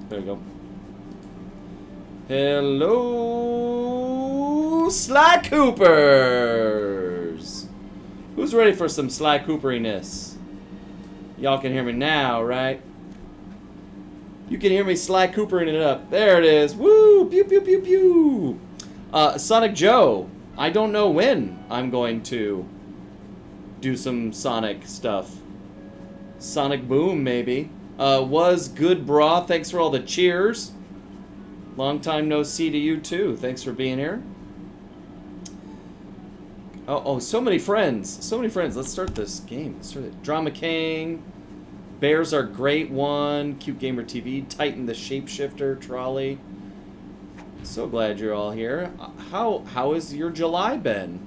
There you go. Hello, Sly Coopers! Who's ready for some Sly Cooperiness? Y'all can hear me now, right? You can hear me Sly Coopering it up. There it is. Woo! Pew, pew, pew, pew! Sonic Joe. I don't know when I'm going to do some Sonic stuff. Sonic Boom, maybe. Was good, brah. Thanks for all the cheers. Long time no see to you, too. Thanks for being here. Oh, so many friends. So many friends. Let's start this game. Let's start it. Drama King. Bears Are Great One. Cute Gamer TV. Titan the Shapeshifter. Trolley. So glad you're all here. How has your July been?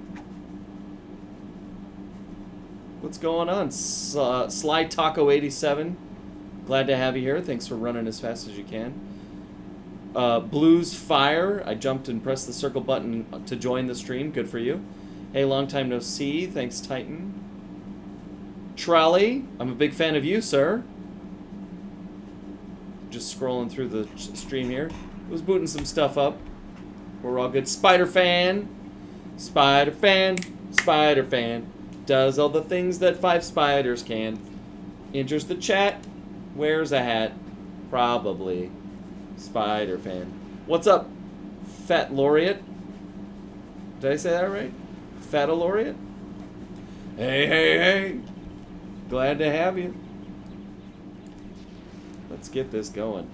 What's going on? Sly Taco 87. Glad to have you here. Thanks for running as fast as you can. Blues Fire. I jumped and pressed the circle button to join the stream. Good for you. Hey, long time no see. Thanks, Titan. Trolley. I'm a big fan of you, sir. Just scrolling through the stream here. Was booting some stuff up. We're all good. Spider Fan. Spider Fan. Spider Fan. Does all the things that 5 spiders can. Enters the chat. Wears a hat. Probably. Spider Fan. What's up, Fat Laureate? Did I say that right? Fat Laureate? Hey, hey, hey. Glad to have you. Let's get this going.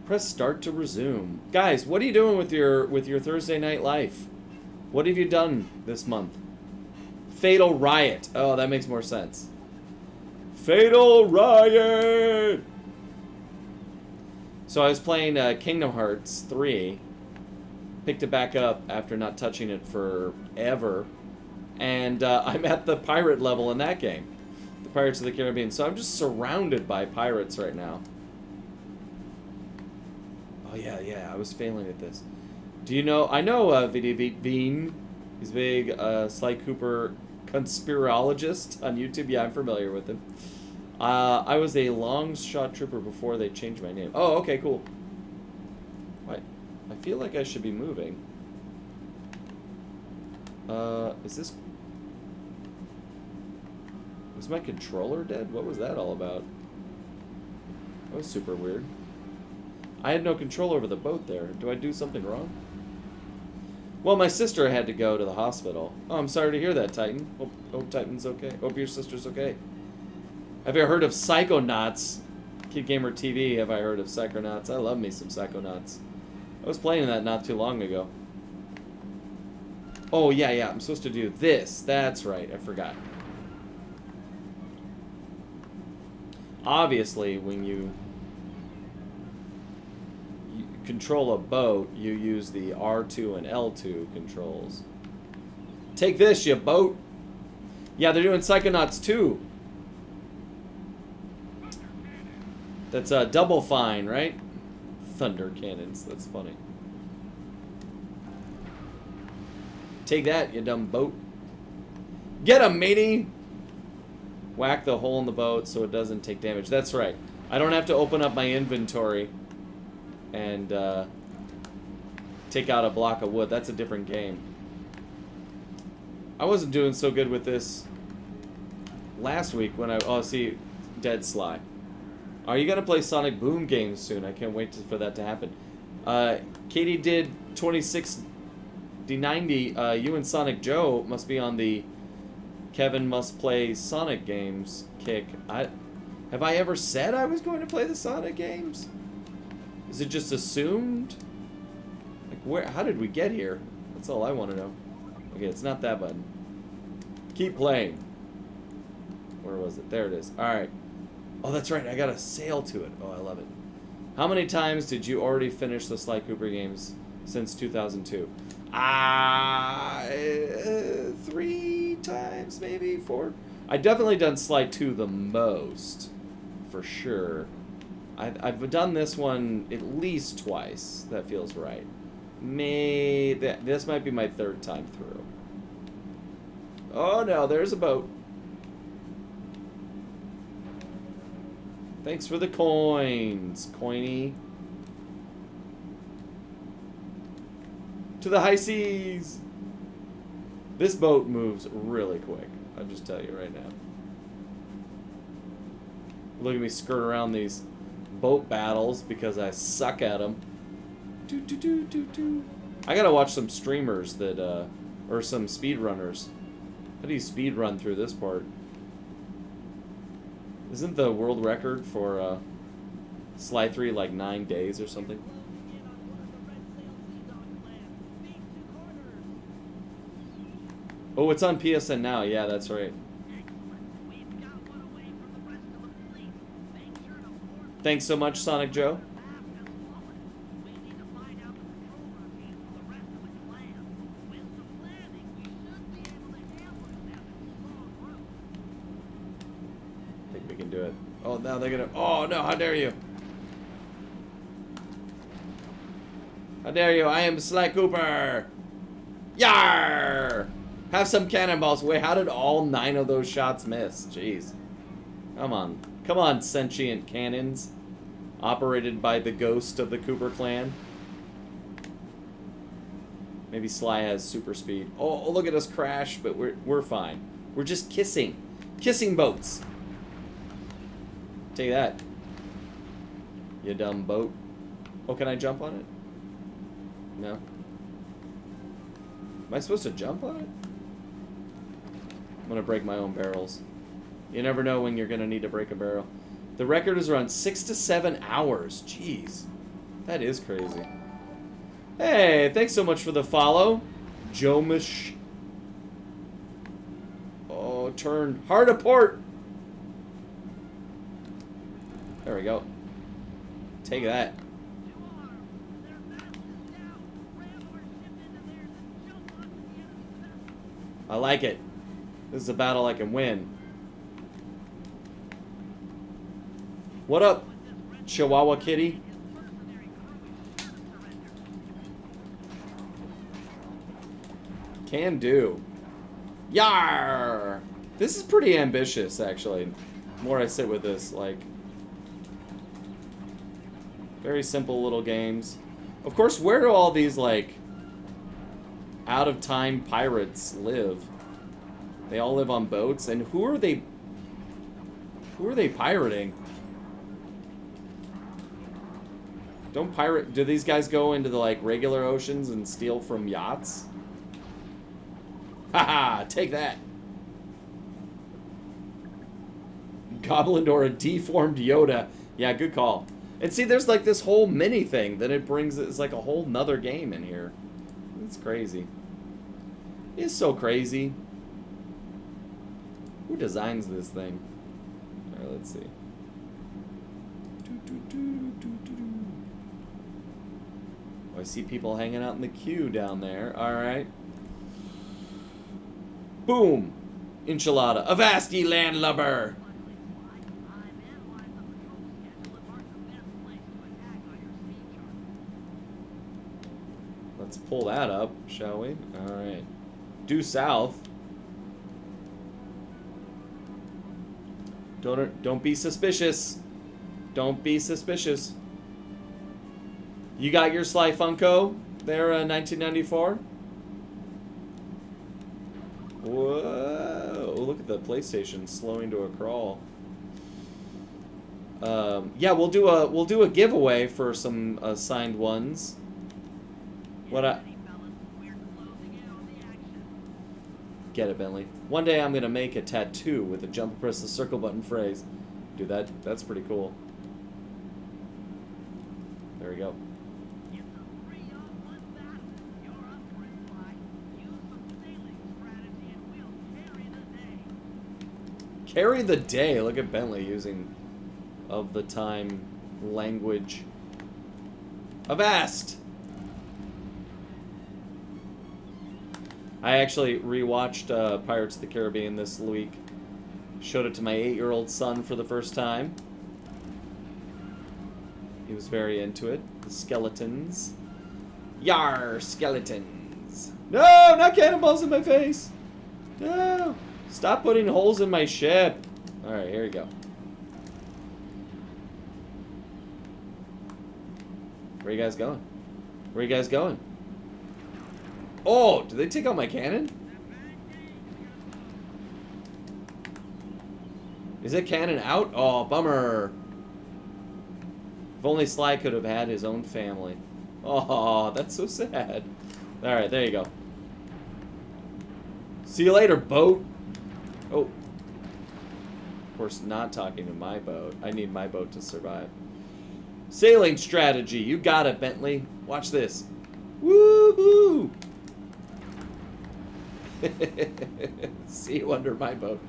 Press start to resume. Guys, what are you doing with your Thursday night life? What have you done this month? Fatal Riot. Oh, that makes more sense. Fatal Riot! So I was playing Kingdom Hearts 3. Picked it back up after not touching it forever. And I'm at the pirate level in that game. The Pirates of the Caribbean. So I'm just surrounded by pirates right now. Oh, yeah, I was failing at this. Do you know... I know Veen. He's a big Sly Cooper conspirologist on YouTube. Yeah, I'm familiar with him. I was a long shot trooper before they changed my name. Oh, okay, cool. What? I feel like I should be moving. Is this... Was my controller dead? What was that all about? That was super weird. I had no control over the boat there. Do I do something wrong? Well, my sister had to go to the hospital. Oh, I'm sorry to hear that, Titan. Hope Titan's okay. Hope your sister's okay. Have you heard of Psychonauts? Kid Gamer TV, have I heard of Psychonauts? I love me some Psychonauts. I was playing that not too long ago. Oh, yeah, I'm supposed to do this. That's right, I forgot. Obviously, when you control a boat, you use the R2 and L2 controls. Take this, you boat! Yeah, they're doing Psychonauts 2. That's Double Fine, right? Thunder cannons. That's funny. Take that, you dumb boat. Get 'em, matey! Whack the hole in the boat so it doesn't take damage. That's right. I don't have to open up my inventory and take out a block of wood. That's a different game. I wasn't doing so good with this last week when oh, see, Dead Sly. Are you gonna play Sonic Boom games soon? I can't wait for that to happen. Katie did 26D90. You and Sonic Joe must be on the Kevin must play Sonic games kick. Have I ever said I was going to play the Sonic games? Is it just assumed? Like where? How did we get here? That's all I want to know. Okay, it's not that button. Keep playing. Where was it? There it is. All right. Oh, that's right. I got a sale to it. Oh, I love it. How many times did you already finish the Sly Cooper games since 2002? 3 times, maybe 4. I've definitely done Sly 2 the most, for sure. I've done this one at least twice. That feels right. This might be my 3rd time through. Oh no, there's a boat. Thanks for the coins, Coiny. To the high seas! This boat moves really quick. I'll just tell you right now. Look at me skirt around these boat battles because I suck at them. I gotta watch some streamers that, or some speedrunners. How do you speedrun through this part? Isn't the world record for Sly 3 like 9 days or something? Oh, it's on PSN now. Yeah, that's right. Thanks so much, Sonic Joe. I think we can do it. Oh, now they're gonna... Oh, no, how dare you? How dare you? I am Sly Cooper! Yar! Have some cannonballs. Wait, how did all 9 of those shots miss? Jeez. Come on. Come on, sentient cannons. Operated by the ghost of the Cooper clan. Maybe Sly has super speed. Oh, look at us crash, but we're fine. We're just kissing. Kissing boats. Take that. You dumb boat. Oh, can I jump on it? No. Am I supposed to jump on it? I'm gonna break my own barrels. You never know when you're gonna need to break a barrel. The record is around 6 to 7 hours. Jeez. That is crazy. Hey, thanks so much for the follow. Jomish. Oh, turn. Hard a port. There we go. Take that. I like it. This is a battle I can win. What up, Chihuahua Kitty? Can do. Yar! This is pretty ambitious, actually. The more I sit with this, like... Very simple little games. Of course, where do all these, like... out-of-time pirates live? They all live on boats, and who are they... Who are they pirating? Do these guys go into the, like, regular oceans and steal from yachts? Haha, take that. Goblin or a deformed Yoda. Yeah, good call. And see, there's, like, this whole mini thing that it brings, it's like a whole nother game in here. It's crazy. It's so crazy. Who designs this thing? Alright, let's see. Oh, I see people hanging out in the queue down there. Alright. Boom! Enchilada. Avast, ye landlubber! Let's pull that up, shall we? Alright. Due south. Don't be suspicious. Don't be suspicious. You got your Sly Funko there, 1994? Whoa! Look at the PlayStation slowing to a crawl. Yeah, we'll do a giveaway for some signed ones. Get it, Bentley. One day I'm gonna make a tattoo with a jump press the circle button phrase. Dude, that's pretty cool. There we go. Carry the day. Look at Bentley using of the time language. Avast! I actually rewatched Pirates of the Caribbean this week. Showed it to my 8-year-old son for the first time. He was very into it. The skeletons. Yar, skeletons. No, not cannonballs in my face. No. Stop putting holes in my ship. Alright, here we go. Where are you guys going? Where are you guys going? Oh, did they take out my cannon? Is it cannon out? Oh, bummer. If only Sly could have had his own family. Oh, that's so sad. Alright, there you go. See you later, boat. Oh. Of course, not talking to my boat. I need my boat to survive. Sailing strategy. You got it, Bentley. Watch this. Woohoo! See you under my boat.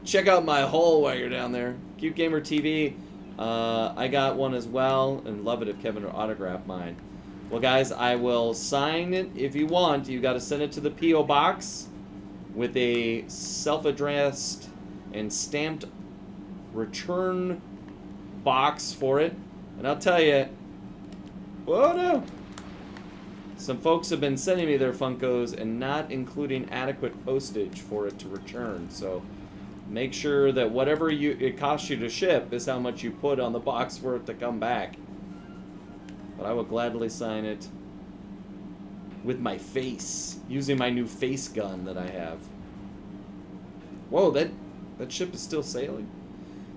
Check out my hull while you're down there. Cute Gamer TV. I got one as well, and love it if Kevin would autograph mine. Well, guys, I will sign it if you want. You got to send it to the P.O. Box with a self-addressed and stamped return box for it. And I'll tell you, whoa, no. Some folks have been sending me their Funkos and not including adequate postage for it to return. So make sure that whatever it costs you to ship is how much you put on the box for it to come back. But I will gladly sign it with my face, using my new face gun that I have. Whoa, that ship is still sailing.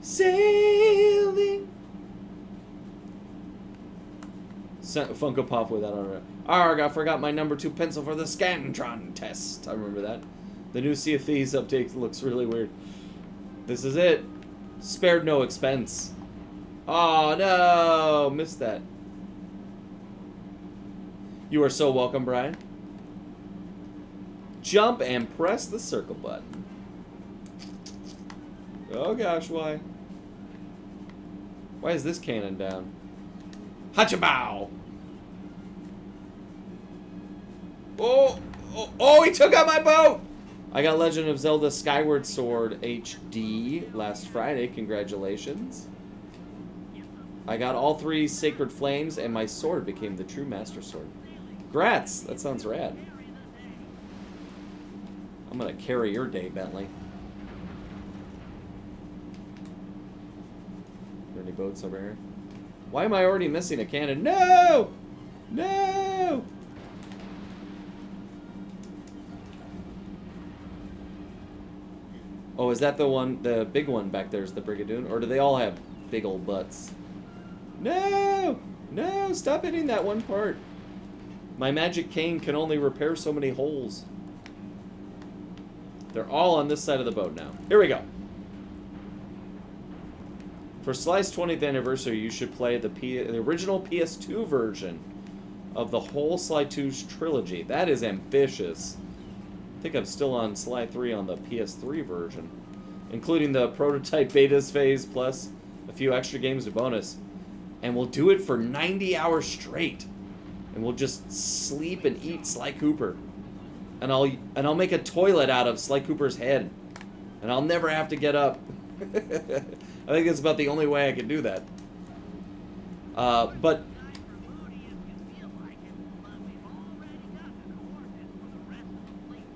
Sailing. Funko Pop with that on it. Arg, I forgot my number 2 pencil for the Scantron test. I remember that. The new Sea of Thieves update looks really weird. This is it. Spared no expense. Oh, no. Missed that. You are so welcome, Brian. Jump and press the circle button. Oh, gosh, why? Why is this cannon down? Hachabow! Oh, oh, he took out my boat! I got Legend of Zelda Skyward Sword HD last Friday. Congratulations. I got all 3 Sacred Flames, and my sword became the true Master Sword. Grats! That sounds rad. I'm gonna carry your day, Bentley. Are there any boats over here? Why am I already missing a cannon? No! No! Oh, is that the one, the big one back there is the Brigadoon? Or do they all have big old butts? No! No, stop hitting that one part. My magic cane can only repair so many holes. They're all on this side of the boat now. Here we go. For Sly's 20th anniversary, you should play the original PS2 version of the whole Sly 2's trilogy. That is ambitious. I think I'm still on Sly 3 on the PS3 version, including the prototype betas phase plus a few extra games of bonus. And we'll do it for 90 hours straight. And we'll just sleep and eat Sly Cooper. And I'll make a toilet out of Sly Cooper's head. And I'll never have to get up. I think that's about the only way I can do that. But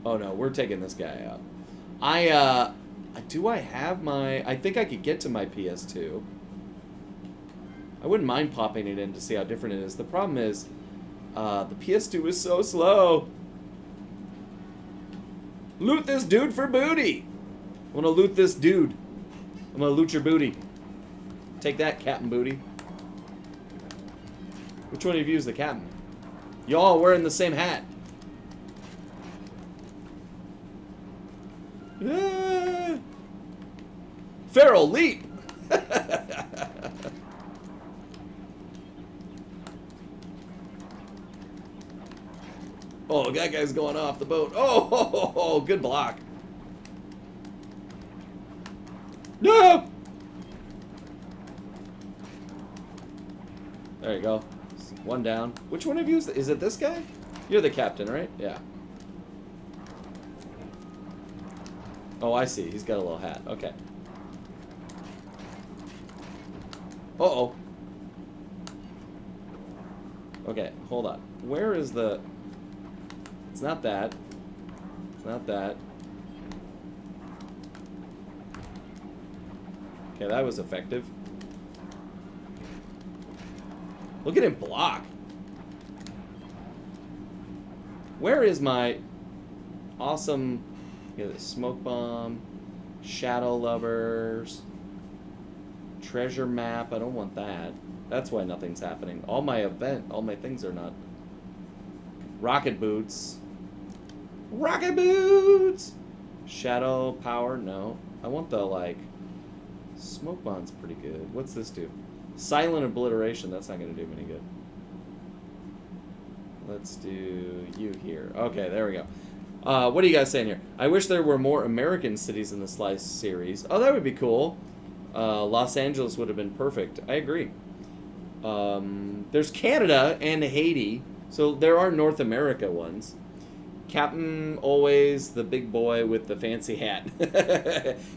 oh no, we're taking this guy out. Do I have my... I think I could get to my PS2. I wouldn't mind popping it in to see how different it is. The problem is, the PS2 is so slow. Loot this dude for booty. I want to loot this dude. I'm going to loot your booty. Take that, Captain Booty. Which one of you is the captain? Y'all wearing the same hat. Ah. Feral leap. Oh, that guy's going off the boat. Oh, good block. No! There you go. One down. Which one of you is it this guy? You're the captain, right? Yeah. Oh, I see. He's got a little hat. Okay. Uh-oh. Okay, hold on. Where is the... It's not that. It's not that. Okay, that was effective. Look at him block. Where is my awesome... Yeah, the Smoke Bomb, Shadow Lovers, Treasure Map. I don't want that. That's why nothing's happening. All my things are not. Rocket Boots. Rocket Boots! Shadow Power, no. I want the, like... Smoke Bomb's pretty good. What's this do? Silent Obliteration. That's not going to do me any good. Let's do you here. Okay, there we go. What are you guys saying here? I wish there were more American cities in the Slice series. Oh, that would be cool. Los Angeles would have been perfect. I agree. There's Canada and Haiti, so there are North America ones. Captain Always, the big boy with the fancy hat.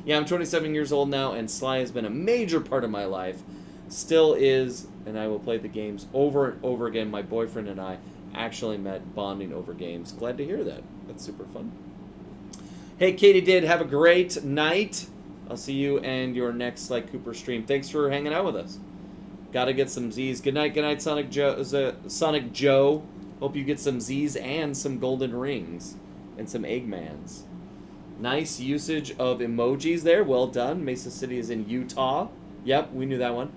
Yeah, I'm 27 years old now, and Sly has been a major part of my life. Still is, and I will play the games over and over again. My boyfriend and I actually met bonding over games. Glad to hear that. That's super fun. Hey, Katie Did, have a great night. I'll see you and your next Sly Cooper stream. Thanks for hanging out with us. Gotta get some Z's. Good night, Sonic Joe. Hope you get some Z's and some golden rings. And some Eggmans. Nice usage of emojis there. Well done. Mesa City is in Utah. Yep, we knew that one.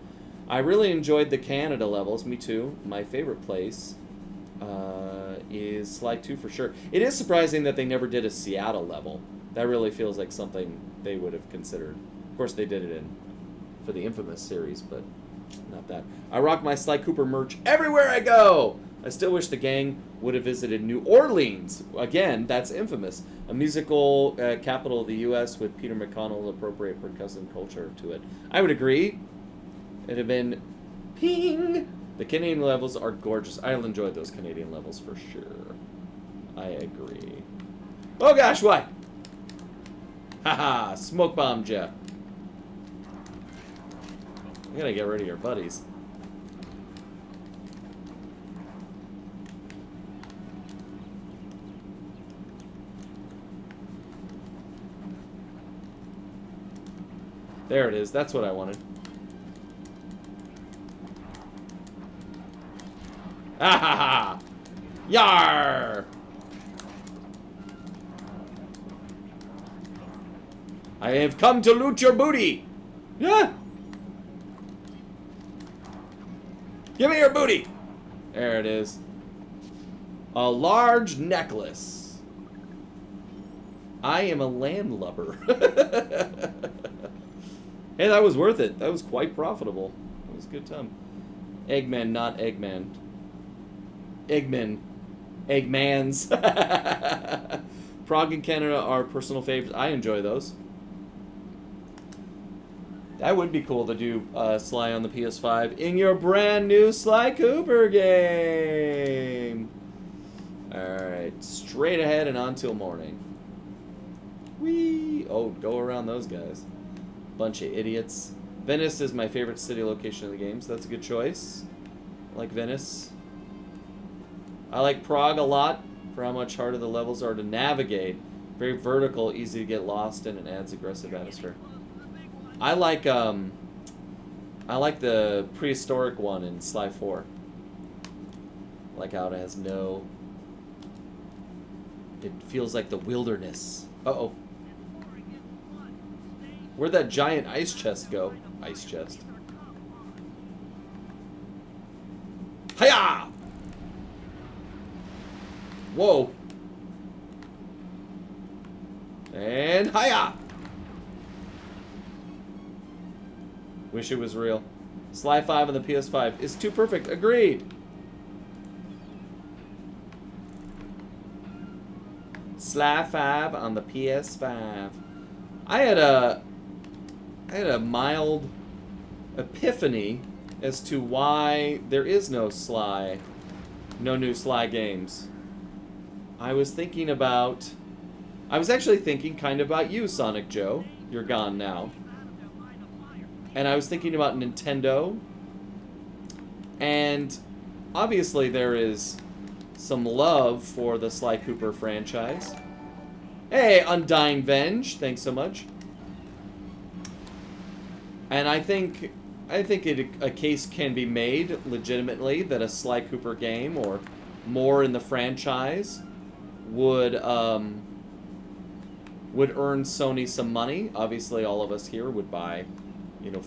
I really enjoyed the Canada levels. Me too. My favorite place is Sly 2 for sure. It is surprising that they never did a Seattle level. That really feels like something they would have considered. Of course, they did it for the Infamous series, but not that. I rock my Sly Cooper merch everywhere I go! I still wish the gang would have visited New Orleans. Again, that's Infamous. A musical capital of the U.S. with Peter McConnell's appropriate percussive culture to it. I would agree. It'd have been ping. The Canadian levels are gorgeous. I'll enjoy those Canadian levels for sure. I agree. Oh gosh, what? Haha, smoke bomb Jeff. I gotta get rid of your buddies. There it is. That's what I wanted. Ah ha ha! Yar! I have come to loot your booty! Yeah! Give me your booty! There it is. A large necklace. I am a landlubber. Hey, that was worth it. That was quite profitable. That was a good time. Eggman, not Eggman. Eggman. Eggmans. Prague and Canada are personal favorites. I enjoy those. That would be cool to do Sly on the PS5 in your brand new Sly Cooper game. Alright, straight ahead and on till morning. Whee! Oh, go around those guys. Bunch of idiots. Venice is my favorite city location in the game, so that's a good choice. I like Venice. I like Prague a lot for how much harder the levels are to navigate. Very vertical, easy to get lost in, and adds aggressive atmosphere. I like the prehistoric one in Sly 4. Like how it has no... It feels like the wilderness. Uh-oh. Where'd that giant ice chest go? Ice chest. Hiya! Whoa. And hiya! Wish it was real. Sly 5 on the PS5 is too perfect. Agreed. Sly 5 on the PS5. I had a mild epiphany as to why there is no new Sly games. I was actually thinking kind of about you, Sonic Joe. You're gone now. And I was thinking about Nintendo. And obviously there is some love for the Sly Cooper franchise. Hey, Undying Venge, thanks so much. And I think a case can be made legitimately that a Sly Cooper game or more in the franchise would earn Sony some money. Obviously, all of us here would buy,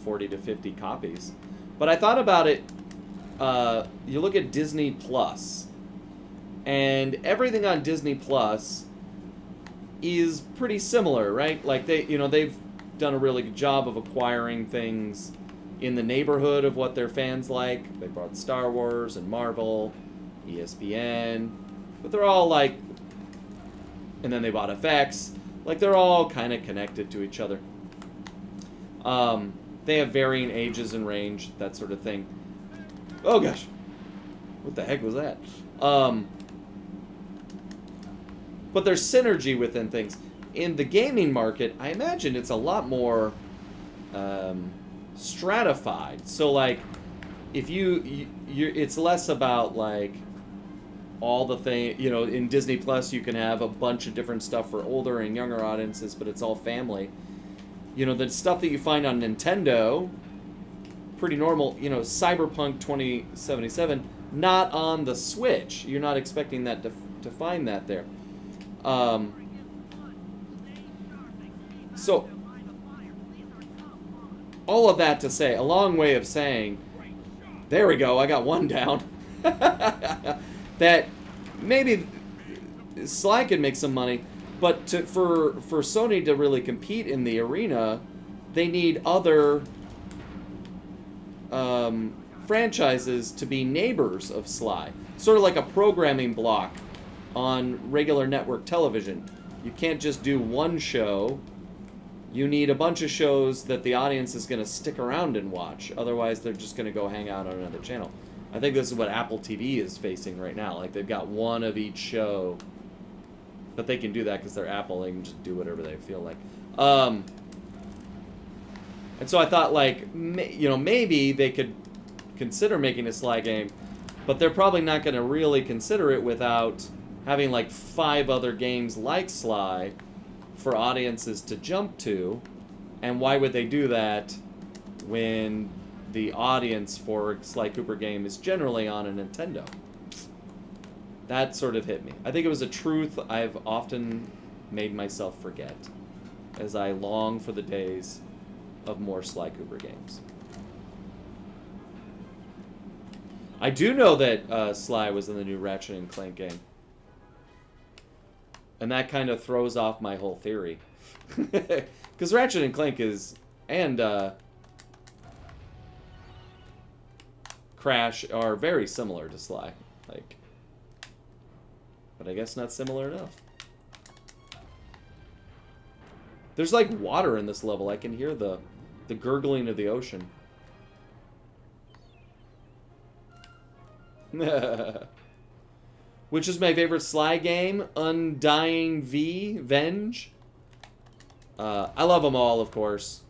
40 to 50 copies. But I thought about it. You look at Disney Plus, and everything on Disney Plus is pretty similar, right? Like they've done a really good job of acquiring things in the neighborhood of what their fans like. They brought Star Wars and Marvel, ESPN, but they're all like, and then they bought FX. Like, they're all kind of connected to each other. They have varying ages and range, that sort of thing. Oh gosh, what the heck was that? But there's synergy within things. In the gaming market, I imagine it's a lot more stratified. So, like, if it's less about, like, all the thing, in Disney Plus you can have a bunch of different stuff for older and younger audiences, but it's all family. The stuff that you find on Nintendo, pretty normal. Cyberpunk 2077, not on the Switch. You're not expecting that to find that there. So, all of that to say, a long way of saying, there we go, I got one down. That maybe Sly could make some money, but for Sony to really compete in the arena, they need other franchises to be neighbors of Sly. Sort of like a programming block on regular network television. You can't just do one show. You need a bunch of shows that the audience is going to stick around and watch. Otherwise, they're just going to go hang out on another channel. I think this is what Apple TV is facing right now. Like, they've got one of each show. But they can do that because they're Apple. They can just do whatever they feel like. And so I thought, like, maybe they could consider making a Sly game. But they're probably not going to really consider it without having, like, 5 other games like Sly for audiences to jump to. And why would they do that when the audience for a Sly Cooper game is generally on a Nintendo? That sort of hit me. I think it was a truth I've often made myself forget as I long for the days of more Sly Cooper games. I do know that Sly was in the new Ratchet and Clank game. And that kind of throws off my whole theory. Because Ratchet and Clank and Crash are very similar to Sly. Like, but I guess not similar enough. There's like water in this level. I can hear the gurgling of the ocean. Which is my favorite Sly game? Undying V, Venge. I love them all, of course.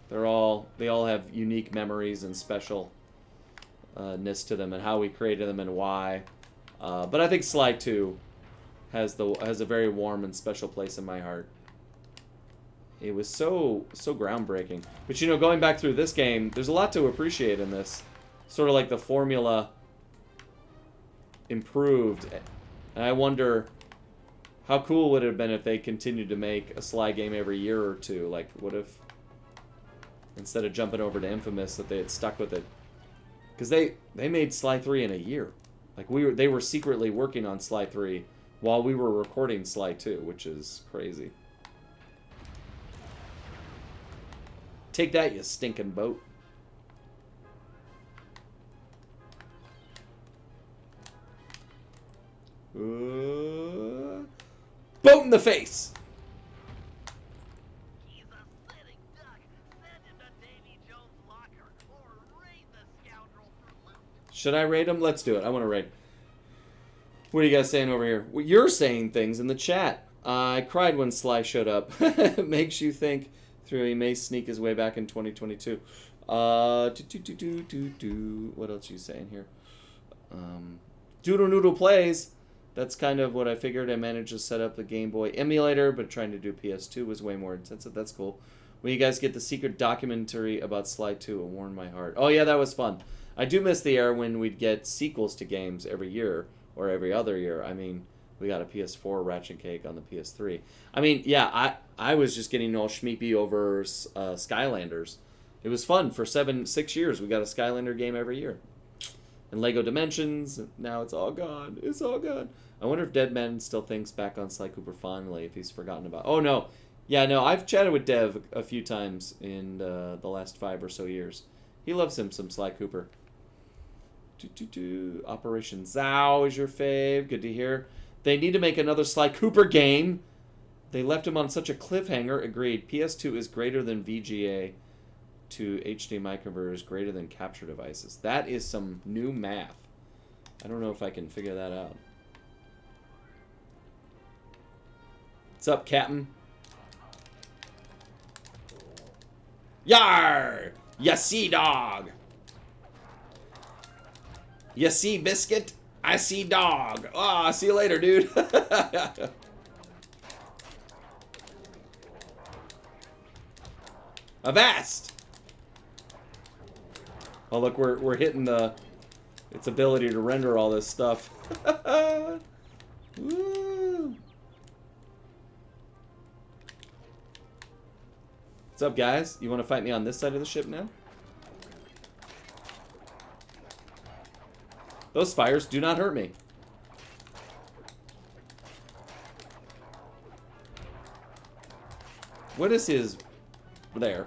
They all have unique memories and specialness to them, and how we created them and why. But I think Sly 2 has a very warm and special place in my heart. It was so groundbreaking. But going back through this game, there's a lot to appreciate in this. Sort of like the formula improved. And I wonder how cool would it have been if they continued to make a Sly game every year or two. Like, what if instead of jumping over to Infamous that they had stuck with it? Because they made Sly 3 in a year. Like, they were secretly working on Sly 3 while we were recording Sly 2, which is crazy. Take that, you stinking boat. Boat in the face! He's a sitting duck. Send him to Davy Jones' locker or raid the scoundrel for loot. Should I raid him? Let's do it. I want to raid. What are you guys saying over here? Well, you're saying things in the chat. I cried when Sly showed up. Makes you think through he may sneak his way back in 2022. What else are you saying here? Doodle Noodle Plays. That's kind of what I figured. I managed to set up the Game Boy emulator, but trying to do PS2 was way more intensive. That's cool. When you guys get the secret documentary about Sly 2, it warmed my heart. Oh yeah, that was fun. I do miss the era when we'd get sequels to games every year or every other year. I mean, we got a PS4 Ratchet Cake on the PS3. I mean, yeah, I was just getting all schmeepy over Skylanders. It was fun for 6 years. We got a Skylander game every year. And Lego Dimensions, now it's all gone. It's all gone. I wonder if Deadman still thinks back on Sly Cooper fondly, if he's forgotten about... Oh, no. Yeah, no, I've chatted with Dev a few times in the last 5 or so years. He loves him some Sly Cooper. Operation Zao is your fave. Good to hear. They need to make another Sly Cooper game. They left him on such a cliffhanger. Agreed. PS2 is greater than VGA to HDMI converter is greater than capture devices. That is some new math. I don't know if I can figure that out. What's up, Captain? Yar! Ya see, dog! Ya see, biscuit? I see, dog. Ah, see you later, dude. Avast! Oh, look, we're hitting its ability to render all this stuff. Woo! What's up, guys? You want to fight me on this side of the ship now? Those fires do not hurt me. What is his... There.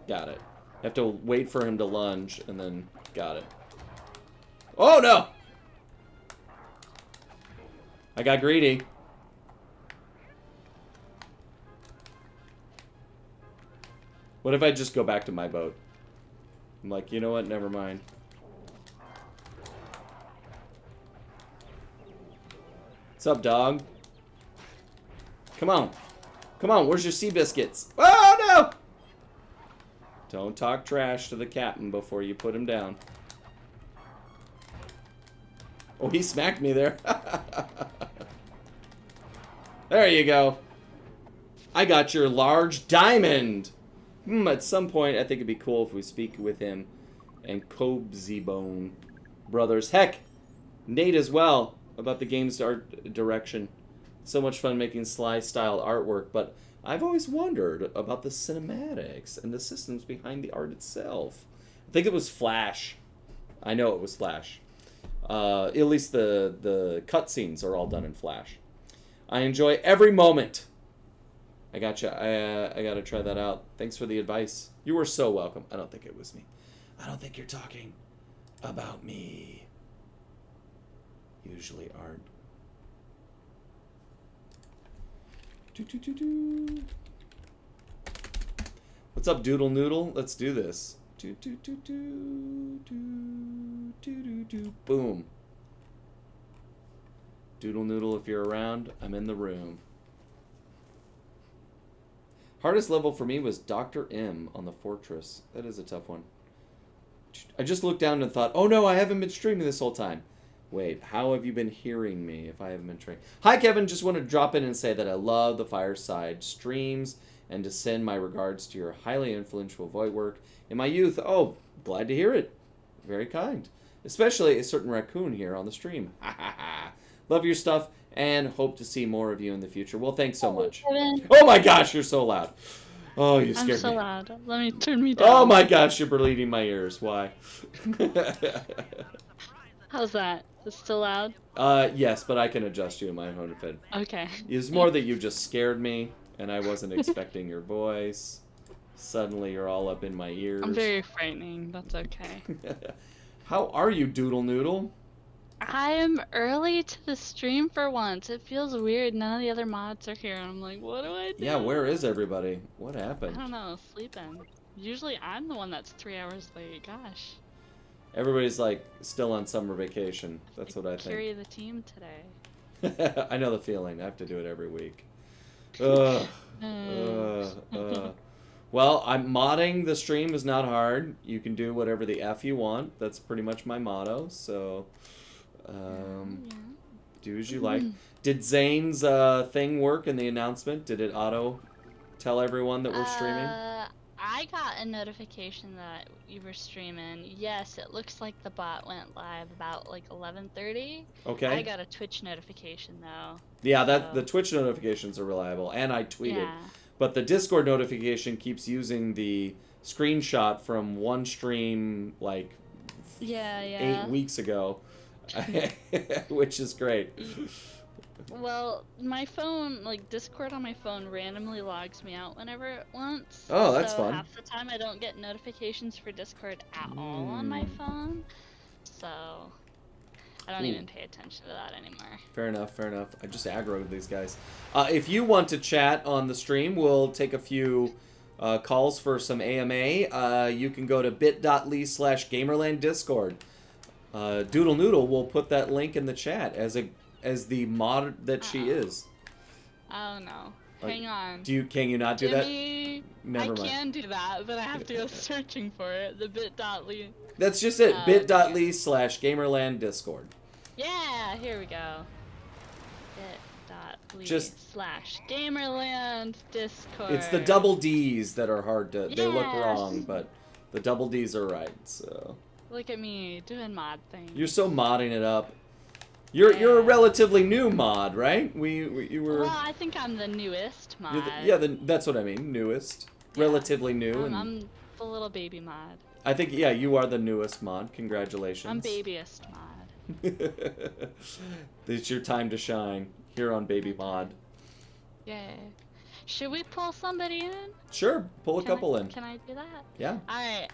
Got it. Have to wait for him to lunge, and then... Got it. Oh, no! I got greedy. What if I just go back to my boat? I'm like, you know what? Never mind. What's up, dog? Come on. Come on, where's your sea biscuits? Oh, no! Don't talk trash to the captain before you put him down. Oh, he smacked me there. There you go. I got your large diamond. At some point, I think it'd be cool if we speak with him and Cobzebone brothers. Heck, Nate as well, about the game's art direction. So much fun making Sly-style artwork, but I've always wondered about the cinematics and the systems behind the art itself. I think it was Flash. I know it was Flash. At least the cutscenes are all done in Flash. I enjoy every moment. I gotcha. I gotta try that out. Thanks for the advice. You were so welcome. I don't think it was me. I don't think you're talking about me. Usually art. What's up, Doodle Noodle? Let's do this. Boom. Doodle Noodle, if you're around, I'm in the room. Hardest level for me was Dr. M on the Fortress. That is a tough one. I just looked down and thought, oh no, I haven't been streaming this whole time. Wait, how have you been hearing me if I haven't been streaming? Hi, Kevin. Just want to drop in and say that I love the Fireside streams and to send my regards to your highly influential voice work in my youth. Oh, glad to hear it. Very kind. Especially a certain raccoon here on the stream. Ha ha ha. Love your stuff and hope to see more of you in the future. Well, thanks so much. Kevin. Oh my gosh, you're so loud. Oh, you scared me. I'm so loud. Let me turn me down. Oh my gosh, you're bleeding my ears. Why? How's that? Is it still loud? Yes, but I can adjust you in my own fit. Okay. It's more that you just scared me, and I wasn't expecting your voice. Suddenly, you're all up in my ears. I'm very frightening. That's okay. How are you, Doodle Noodle? I am early to the stream for once. It feels weird. None of the other mods are here. I'm like, what do I do? Yeah, where is everybody? What happened? I don't know. Sleeping. Usually I'm the one that's 3 hours late. Gosh. Everybody's like still on summer vacation. That's what I Carry think. the team today. I know the feeling. I have to do it every week. Well, I'm modding the stream is not hard. You can do whatever the F you want. That's pretty much my motto. So, do as you like. Did Zane's thing work in the announcement? Did it auto tell everyone that we're streaming? I I got a notification that you were streaming. Yes, it looks like the bot went live about like 11:30. Okay. I got a Twitch notification though. Yeah, So, the Twitch notifications are reliable, and I tweeted. yeah. But the Discord notification keeps using the screenshot from one stream like Yeah, yeah. 8 weeks ago, which is great. Well, my phone, like Discord on my phone, randomly logs me out whenever it wants. Oh, that's so fun. Half the time I don't get notifications for Discord at all on my phone, so I don't Ooh. even pay attention to that anymore. Fair enough, fair enough. I just aggroed these guys. If you want to chat on the stream, we'll take a few calls for some AMA. You can go to bit.ly/GamerlandDiscord. Doodle Noodle will put that link in the chat as the mod that she is. Oh no. Like, Hang on. Can you not do that? Jimmy, Never I mind. can do that, but I have to go searching for it. The bit.ly. That's just it. Oh, bit.ly/GamerlandDiscord. Yeah, here we go. Bit.ly Just- /Gamerland Discord. It's the double D's that are hard to. They look Yes. wrong, but the double D's are right. So Look at me doing mod things. you're so modding it up. You're a relatively new mod, right? You were. Well, I think I'm the newest mod. That's what I mean. Newest, Yeah. relatively new, and I'm the little baby mod. I think you are the newest mod. Congratulations. I'm babyest mod. It's your time to shine here on Baby Mod. Yay. Should we pull somebody in? Sure, pull a Can couple I, in. Can I do that? Yeah. All right.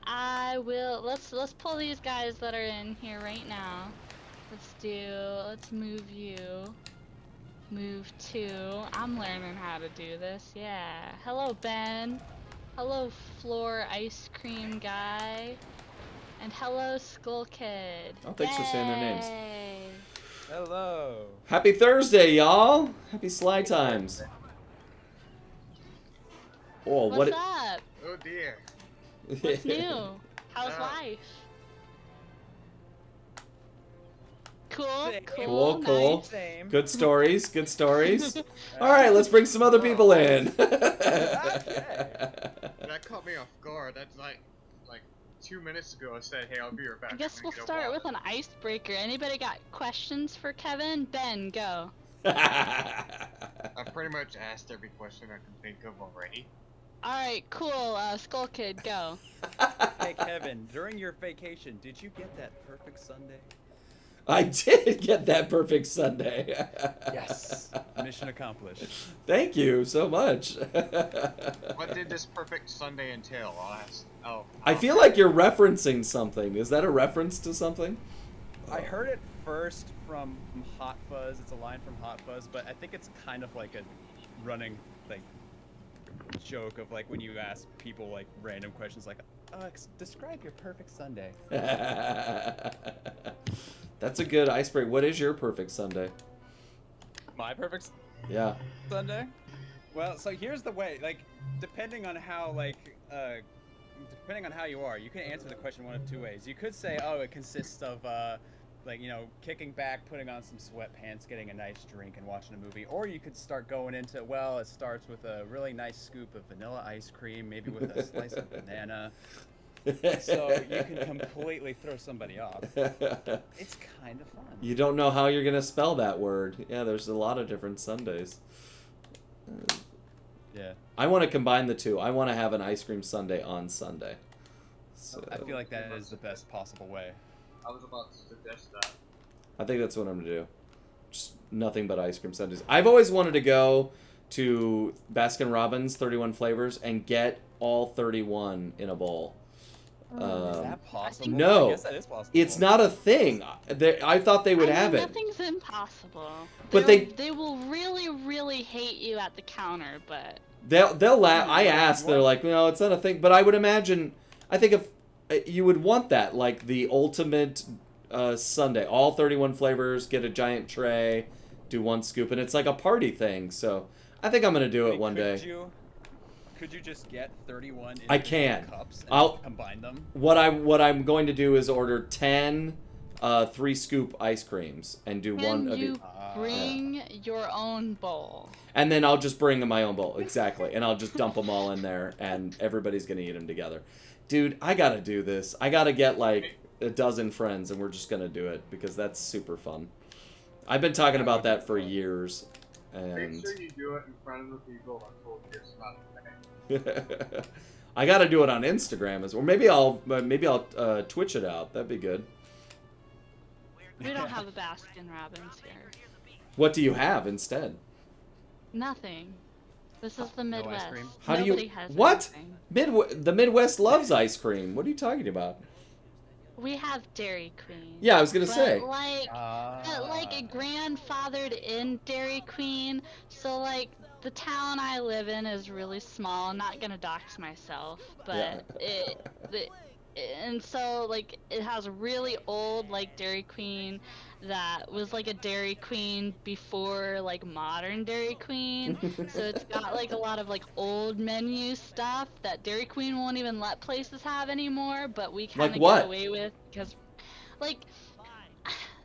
I will. Let's pull these guys that are in here right now. Let's move you. Move two. I'm learning how to do this. Yeah. Hello, Ben. Hello, Floor Ice Cream Guy. And hello, Skull Kid. Oh, thanks for saying their names. Yay. Hello. Happy Thursday, y'all. Happy Sly Times. Oh, What's what? up? Oh dear. What's new? How's Oh. life? Cool, Same. cool, Cool. nice. Same. Good stories. Good stories. All right, let's bring some other people in. That caught me off guard. That's like 2 minutes ago I said, hey, I'll be right back. I guess we'll start with an icebreaker. Anybody got questions for Kevin? Ben, go. I've pretty much asked every question I can think of already. Alright, cool. Skull Kid, go. Hey Kevin, during your vacation, did you get that perfect Sunday? I did get that perfect Sunday. Yes. Mission accomplished. Thank you so much. What did this perfect Sunday entail? I'll ask. Oh. I feel like you're referencing something. Is that a reference to something? I heard it first from Hot Fuzz. It's a line from Hot Fuzz, but I think it's kind of like a running joke of like when you ask people like random questions like, describe your perfect Sunday. That's a good icebreaker. What is your perfect Sunday? My perfect Yeah. Sunday? Well, so here's the way, depending on how you are, you can answer the question one of two ways. You could say, oh, it consists of, kicking back, putting on some sweatpants, getting a nice drink, and watching a movie. Or you could start going into, well, it starts with a really nice scoop of vanilla ice cream, maybe with a slice of banana. So you can completely throw somebody off. It's kind of fun. You don't know how you're going to spell that word. Yeah, there's a lot of different Sundays. Yeah. I want to combine the two. I want to have an ice cream sundae on Sunday. So I feel like that is the best possible way. I was about to suggest that. I think that's what I'm going to do. Just nothing but ice cream sundaes. I've always wanted to go to Baskin Robbins 31 flavors and get all 31 in a bowl. Is that possible? no. I guess that is possible. It's not a thing. I thought they would have it. Nothing's impossible. But They will really, really hate you at the counter, but... They'll laugh. I asked. They're like, no, it's not a thing. But I would imagine. I think if you would want that, like the ultimate sundae, all 31 flavors, get a giant tray, do one scoop, and it's like a party thing. So I think I'm gonna do it one day. Could you just get 31 I individual can. cups and I'll combine them? What I'm going to do is order 10 3 scoop ice creams and do Can one of you each. bring your own bowl? And then I'll just bring my own bowl, exactly, and I'll just dump them all in there, and everybody's gonna eat them together. Dude, I gotta do this. I gotta get like a dozen friends, and we're just gonna do it because that's super fun. I've been talking about that for years, Make and sure you do it in front of the people I'm told you're not today. I gotta do it on Instagram as well. Maybe I'll Twitch it out. That'd be good. We don't have a Baskin Robbins here. What do you have instead? Nothing. This is the No ice Midwest. cream? How do Nobody you has what? anything. The Midwest loves ice cream. What are you talking about? We have Dairy Queen. Yeah, I was gonna But say. like a grandfathered in Dairy Queen. So like the town I live in is really small. I'm not gonna dox myself, but and so like it has a really old like Dairy Queen that was like a Dairy Queen before like modern Dairy Queen. So it's got like a lot of like old menu stuff that Dairy Queen won't even let places have anymore, but we kind Like of what? get away with because like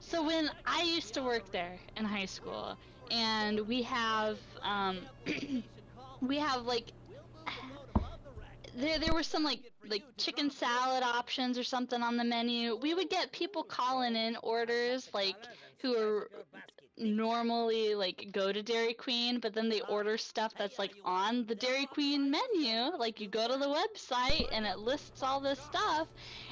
so when I used to work there in high school and we have we have like there were some like chicken salad options or something on the menu. We would get people calling in orders like who are normally like go to Dairy Queen, but then they order stuff that's like on the Dairy Queen menu. Like you go to the website and it lists all this stuff,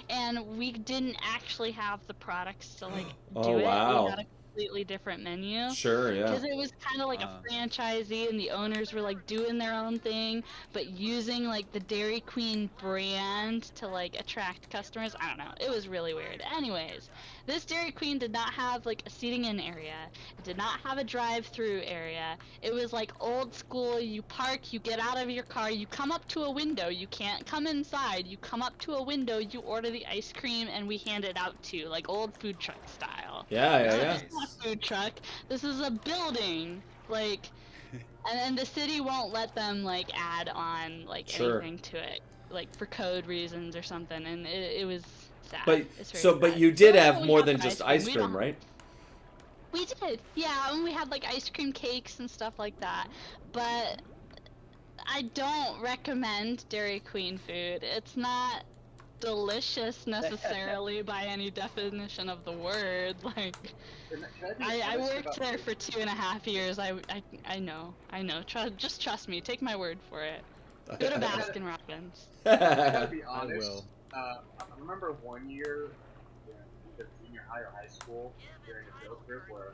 and we didn't actually have the products to like do Oh, it. wow. We had a completely different menu. Sure, yeah. Because it was kind of like a franchisee, and the owners were like doing their own thing, but using like the Dairy Queen brand to like attract customers. I don't know. It was really weird. Anyways, this Dairy Queen did not have like a seating in area. It did not have a drive-through area. It was like old school. You park, you get out of your car, you come up to a window. You can't come inside. You come up to a window, you order the ice cream, and we hand it out to you, like old food truck style. Yeah. This is not a food truck. This is a building. Like, and then the city won't let them like add on like Sure. anything to it, like for code reasons or something. And it was sad. But It's very so, but sad. you did So have we more got than some just We ice don't- cream, right? We did, yeah, and we had like ice cream cakes and stuff like that. But I don't recommend Dairy Queen food. It's not delicious necessarily by any definition of the word. Like, Can I be I honest worked about there this? for 2.5 years. I know. Just trust me. Take my word for it. Go to Baskin Robbins. I gotta be I honest. will. I remember one year, either junior high or high school, during a field trip where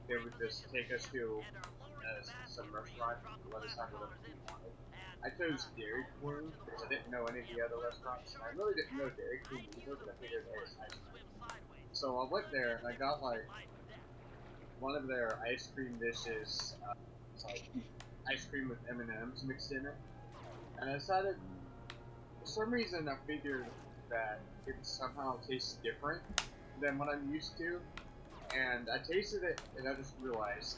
they would just take us to some restaurant and let us have whatever we wanted. I chose Dairy Queen because I didn't know any of the other restaurants. And I really didn't know Dairy Queen either, but I figured it was ice cream. So I went there and I got like one of their ice cream dishes. It's like ice cream with M&Ms mixed in it. And I decided, for some reason, I figured that it somehow tastes different than what I'm used to. And I tasted it, and I just realized,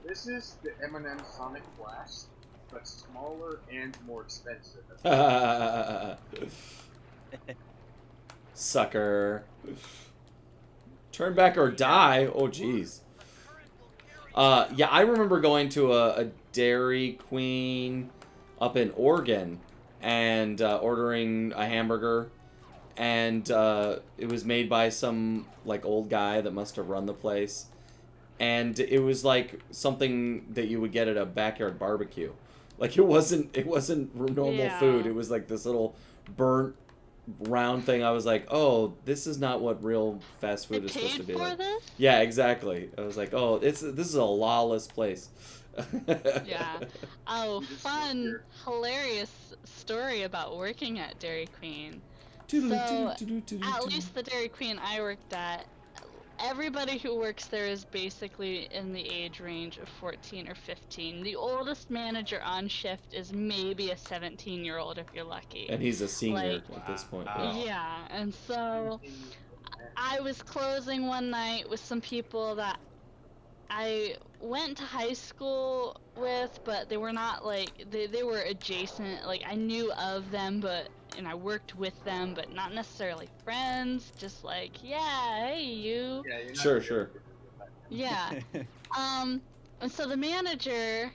this is the M&M Sonic Blast, but smaller and more expensive. Sucker. Turn back or die. Oh, jeez. Yeah, I remember going to a Dairy Queen up in Oregon and ordering a hamburger, and it was made by some like old guy that must have run the place, and it was like something that you would get at a backyard barbecue. Like it wasn't normal Yeah. food. It was like this little burnt round thing. I was like, oh, this is not what real fast food They is supposed to paid be for like. this? Yeah, exactly. I was like, oh, this is a lawless place. Yeah. Oh, You just fun, work hilarious story about working at Dairy Queen. Toodaloo-doo-doo-doo-doo-doo. At least the Dairy Queen I worked at, everybody who works there is basically in the age range of 14 or 15. The oldest manager on shift is maybe a 17-year-old if you're lucky. And he's a senior Like- at this point. Wow. Yeah, and so I was closing one night with some people that I went to high school with, but they were not like they were adjacent. Like I knew of them, but and I worked with them, but not necessarily friends. Just like, yeah, hey, you. Yeah, you're not Sure, good sure. with that. Yeah. And so the manager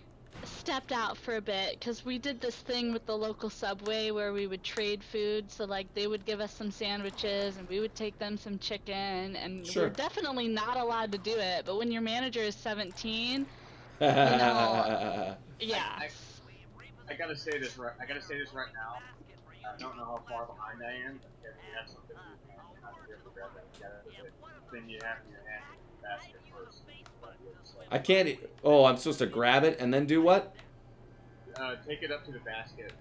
stepped out for a bit because we did this thing with the local Subway where we would trade food. So like they would give us some sandwiches and we would take them some chicken, and Sure. we're definitely not allowed to do it. But when your manager is 17, Yeah. I gotta say this right. I gotta say this right now. I don't know how far behind I am, but if you have something you can not be able to grab that together, then you have in your hand the basket first. I can't. Oh, I'm supposed to grab it and then do what? Take it up to the basket.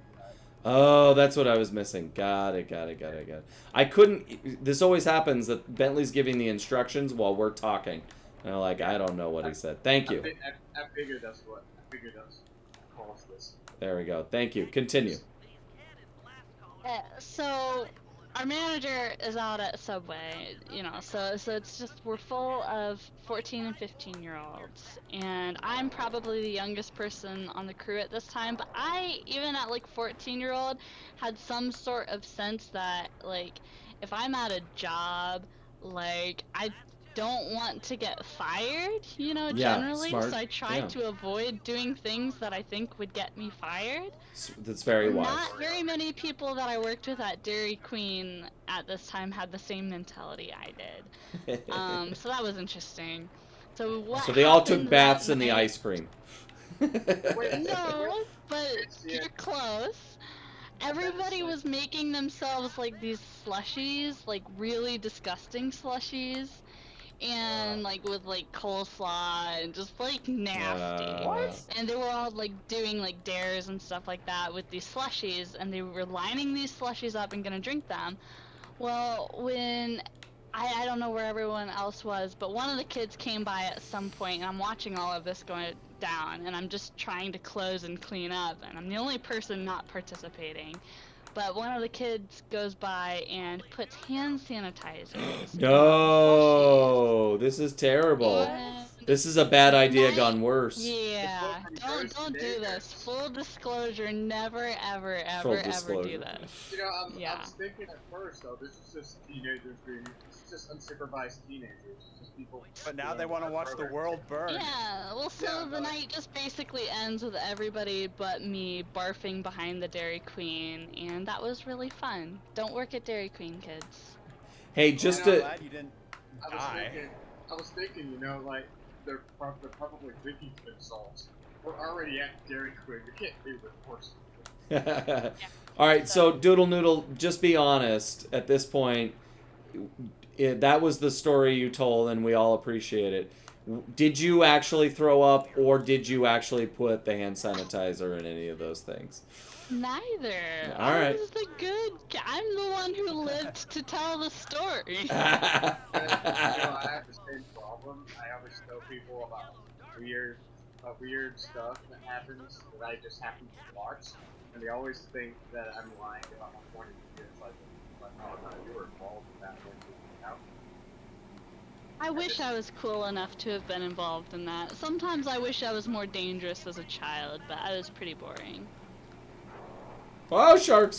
Oh, that's what I was missing. Got it. I couldn't. This always happens that Bentley's giving the instructions while we're talking. And I'm like, I don't know what he said. Thank you. I figured that's what. I figured that's what caused this. There we go. Thank you. Continue. So our manager is out at Subway, so it's just, we're full of 14 and 15-year-olds, and I'm probably the youngest person on the crew at this time, but I, even at like 14-year-old, had some sort of sense that, like, if I'm at a job, like, I don't want to get fired, Yeah, generally, smart. so I try Yeah. to avoid doing things that I think would get me fired. That's very wise. Not very many people that I worked with at Dairy Queen at this time had the same mentality I did. So that was interesting. So what? So they all took happened baths that in the night- ice cream. No, but Yeah. you're close. Everybody was making themselves like these slushies, like really disgusting slushies, and like with like coleslaw and just like nasty. And they were all like doing like dares and stuff like that with these slushies, and they were lining these slushies up and gonna drink them. Well, when I don't know where everyone else was, but one of the kids came by at some point, and I'm watching all of this going down, and I'm just trying to close and clean up, and I'm the only person not participating. But one of the kids goes by and puts hand sanitizers. No, this is terrible. And This is a bad idea night- gone worse. Yeah, It's both don't do dangerous. this. Full disclosure, never, ever, Full ever, ever disclosure. do this. You know, I Yeah. was thinking at first though, this is just teenagers being, this is just unsupervised teenagers. It's just people. But now they want to watch the world burn. Yeah, well, so Yeah, the but- night just basically ends with everybody but me barfing behind the Dairy Queen, and that was really fun. Don't work at Dairy Queen, kids. Hey, just I'm to glad you didn't die. I was thinking, you know, like they're probably thinking to themselves, we're already at Dairy Queen. We can't do this worse. All right, so Doodle Noodle, just be honest. At this point, that was the story you told, and we all appreciate it. Did you actually throw up, or did you actually put the hand sanitizer in any of those things? Neither. All right. I was the good. I'm the one who lived to tell the story. You know, I have the same problem. I always tell people about weird stuff that happens that I just happen to watch, and they always think that I'm lying about my point of view. It's like, oh no, you were involved in that one. You know? I wish I was cool enough to have been involved in that. Sometimes I wish I was more dangerous as a child, but I was pretty boring. Oh, sharks!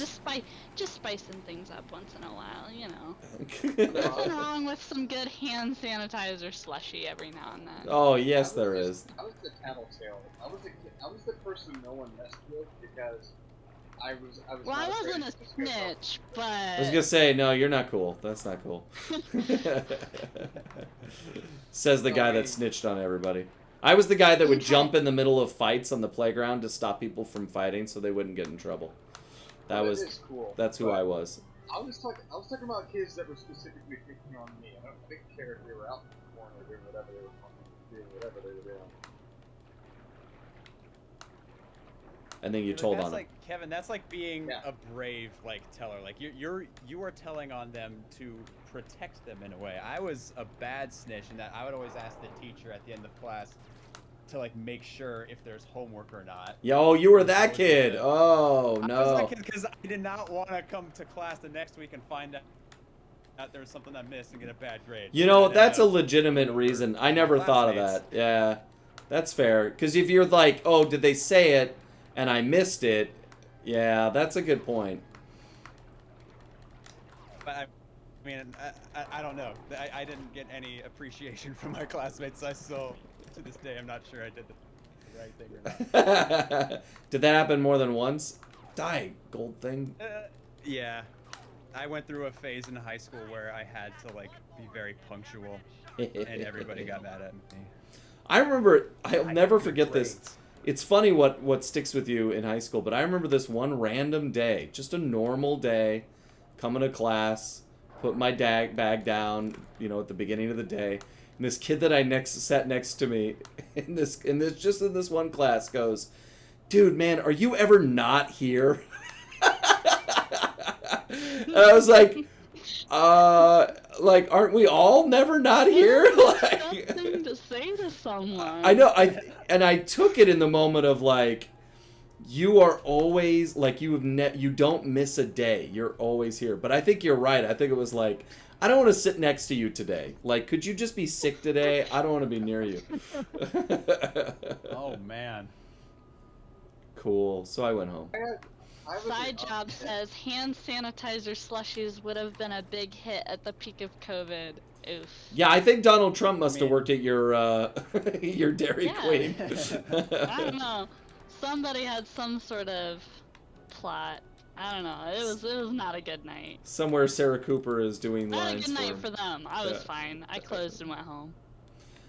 Just spicing things up once in a while, you know. Nothing wrong with some good hand sanitizer slushy every now and then. Oh, yes, there is. I was the tattletale. I was the person no one messed with because I was. Well, I not afraid wasn't a to just go snitch, but I was gonna say, no, you're not cool. That's not cool. Says the guy that snitched on everybody. I was the guy that would jump in the middle of fights on the playground to stop people from fighting so they wouldn't get in trouble. That is cool. That's who but I was. I was talking about kids that were specifically picking on me. I didn't care if they were out in the corner doing whatever they were doing. And then you But told that's on him. like Kevin. That's like being Yeah. a brave like teller. Like you are telling on them to protect them in a way. I was a bad snitch in that I would always ask the teacher at the end of class to like make sure if there's homework or not. Yo, you were that I was kid. the- Oh, I was no. that kid because I did not want to come to class the next week and find out there was something I missed and get a bad grade. You know, I ended that's a up- legitimate reason. I never thought of that. Classmates. Yeah, that's fair. Because if you're like, oh, did they say it and I missed it? Yeah, that's a good point. But I mean, I don't know. I didn't get any appreciation from my classmates. I still, to this day, I'm not sure I did the right thing or not. Did that happen more than once? Die, gold thing. Yeah. I went through a phase in high school where I had to like be very punctual, and everybody got mad at me. I remember. I'll never got good forget this. grades. It's funny what sticks with you in high school, but I remember this one random day, just a normal day, coming to class, put my bag down, you know, at the beginning of the day, and this kid that I sat next to me in this just in this one class goes, "Dude, man, are you ever not here?" And I was like, aren't we all never not here? Like, Something to say to someone. I know. I took it in the moment of like, you are always like you don't miss a day. You're always here. But I think you're right. I think it was like, I don't want to sit next to you today. Like, could you just be sick today? I don't want to be near you. Oh man. Cool. So I went home. I was Side job says hand sanitizer slushies would have been a big hit at the peak of COVID. Oof. Yeah, I think Donald Trump must have Man. worked at your your Dairy Yeah. Queen. I don't know. Somebody had some sort of plot. I don't know. It was not a good night. Somewhere Sarah Cooper is doing Not a lines good for night him. for them. I was Yeah. fine. I closed and went home.